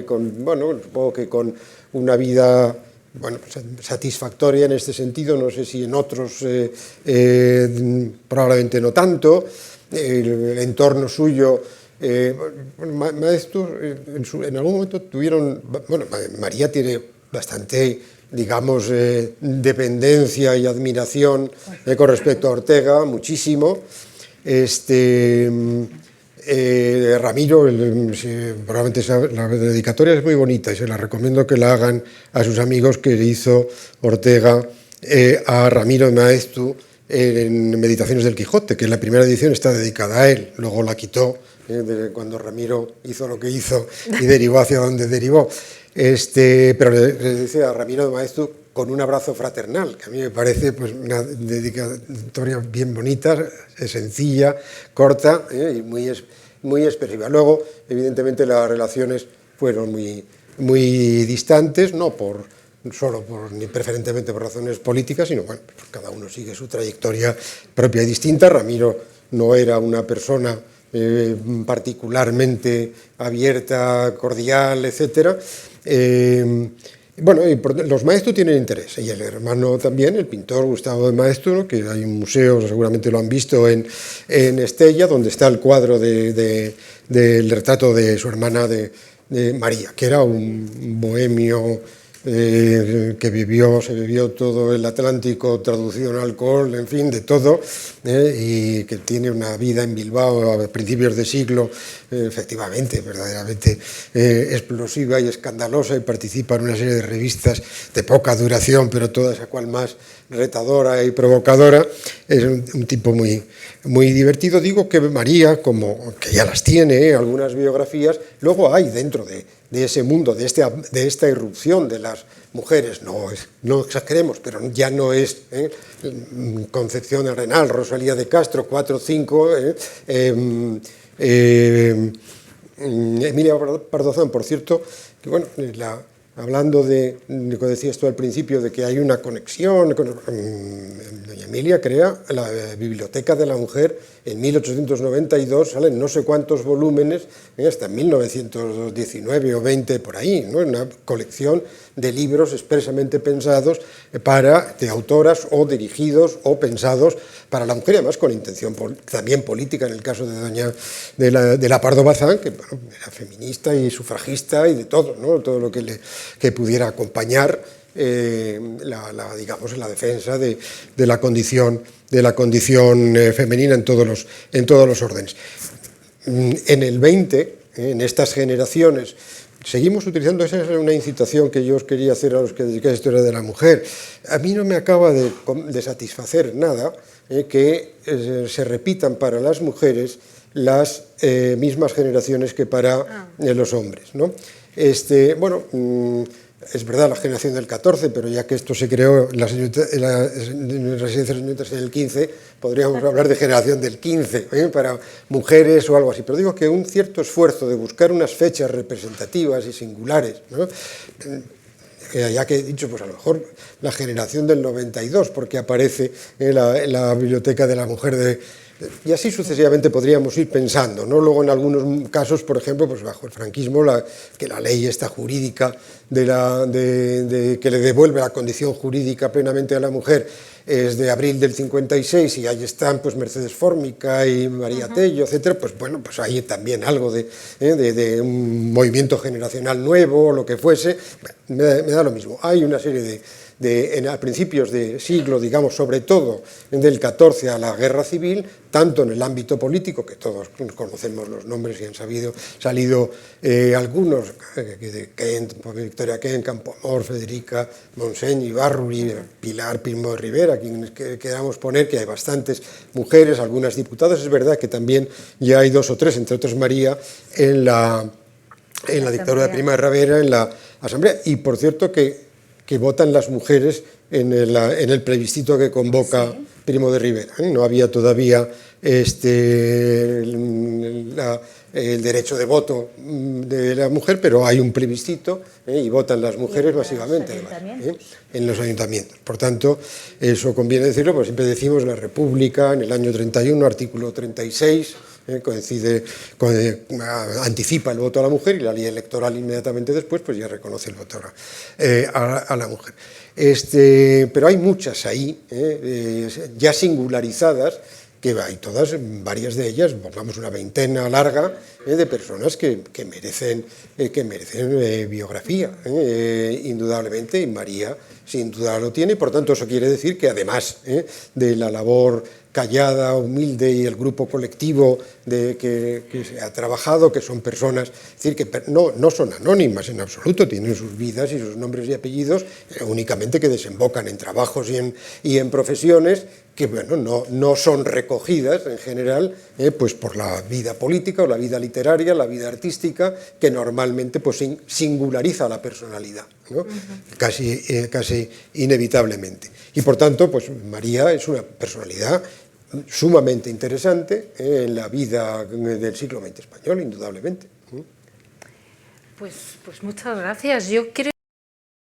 supongo que con una vida satisfactoria en este sentido, no sé si en otros probablemente no tanto. El entorno suyo, Maeztu en algún momento tuvieron, María tiene bastante, digamos, dependencia y admiración con respecto a Ortega, muchísimo. Ramiro, probablemente la dedicatoria es muy bonita y se la recomiendo que la hagan a sus amigos, que hizo Ortega a Ramiro de Maeztu en Meditaciones del Quijote, que en la primera edición está dedicada a él, luego la quitó cuando Ramiro hizo lo que hizo y derivó hacia donde derivó. Pero le dice a Ramiro de Maeztu con un abrazo fraternal, que a mí me parece pues, una dedicatoria bien bonita, sencilla, corta y muy expresiva. Luego, evidentemente, las relaciones fueron muy distantes, no solo ni preferentemente por razones políticas, sino bueno, pues cada uno sigue su trayectoria propia y distinta. Ramiro no era una persona particularmente abierta, cordial, etc. Bueno, los Maeztu tienen interés, y el hermano también, el pintor Gustavo de Maeztu, que hay un museo, seguramente lo han visto en Estella, donde está el cuadro del retrato de su hermana de María, que era un bohemio que se bebió todo el Atlántico, traducido en alcohol, en fin, de todo, y que tiene una vida en Bilbao a principios de siglo, efectivamente, verdaderamente explosiva y escandalosa, y participa en una serie de revistas de poca duración, pero todas a cual más retadora y provocadora. Es un tipo muy divertido. Digo que María, como que ya las tiene, algunas biografías, luego hay dentro de ese mundo, de esta irrupción de las mujeres, no exageremos, pero ya no es Concepción Arenal, Rosalía de Castro, 4 o 5, Emilia Pardo, por cierto, que bueno, hablando de lo que decías tú al principio, de que hay una conexión, doña Emilia crea la Biblioteca de la Mujer en 1892, salen no sé cuántos volúmenes, hasta 1919 o 20 por ahí, ¿no? Una colección de libros expresamente pensados de autoras o dirigidos o pensados para la mujer, además con intención también política, en el caso de la Pardo Bazán, que bueno, era feminista y sufragista y de todo, ¿no? Todo lo que pudiera acompañar digamos, la defensa de la condición femenina en todos los órdenes. En el 20, en estas generaciones, seguimos utilizando, esa es una incitación que yo os quería hacer a los que dedicáis a la historia de la mujer. A mí no me acaba de satisfacer nada que se repitan para las mujeres las mismas generaciones que para los hombres, ¿no? Bueno, es verdad, la generación del 14, pero ya que esto se creó en la residencia de señoritas en el 15, podríamos hablar de generación del 15, para mujeres o algo así. Pero digo que un cierto esfuerzo de buscar unas fechas representativas y singulares, ¿no? Ya que he dicho, pues a lo mejor la generación del 92, porque aparece en la Biblioteca de la Mujer y así sucesivamente podríamos ir pensando, ¿no? Luego en algunos casos, por ejemplo, pues bajo el franquismo, que la ley esta jurídica que le devuelve la condición jurídica plenamente a la mujer es de abril del 56 y ahí están pues Mercedes Fórmica y María Tello, etcétera, pues bueno, pues hay también algo de un movimiento generacional nuevo o lo que fuese, me da lo mismo. Hay una serie a principios de siglo, digamos, sobre todo del 14 a la Guerra Civil, tanto en el ámbito político, que todos conocemos los nombres y han salido algunos, de Kent, Victoria Kent, Campoamor, Federica Montseny, Ibarruri, Pilar Primo de Rivera, quienes queramos poner, que hay bastantes mujeres, algunas diputadas. Es verdad que también ya hay 2 o 3, entre otros María, en la dictadura de Primo de Rivera, en la Asamblea, y por cierto que votan las mujeres en el plebiscito que convoca Primo de Rivera. No había todavía el derecho de voto de la mujer, pero hay un plebiscito y votan las mujeres masivamente, en los ayuntamientos. Por tanto, eso conviene decirlo, porque siempre decimos la República, en el año 31, artículo 36, anticipa el voto a la mujer, y la ley electoral inmediatamente después pues ya reconoce el voto a la mujer. Pero hay muchas ahí, ya singularizadas, que hay todas, varias de ellas, pongamos una veintena larga, de personas que merecen biografía, indudablemente, y María sin duda lo tiene. Por tanto, eso quiere decir que además de la labor callada, humilde y el grupo colectivo que se ha trabajado, que son personas, es decir, que no son anónimas en absoluto, tienen sus vidas y sus nombres y apellidos, únicamente que desembocan en trabajos y en profesiones que bueno, no son recogidas en general pues por la vida política o la vida literaria, la vida artística, que normalmente pues singulariza la personalidad, ¿no? Casi inevitablemente. Y por tanto, pues María es una personalidad sumamente interesante en la vida del siglo XX español, indudablemente. Pues muchas gracias. Yo creo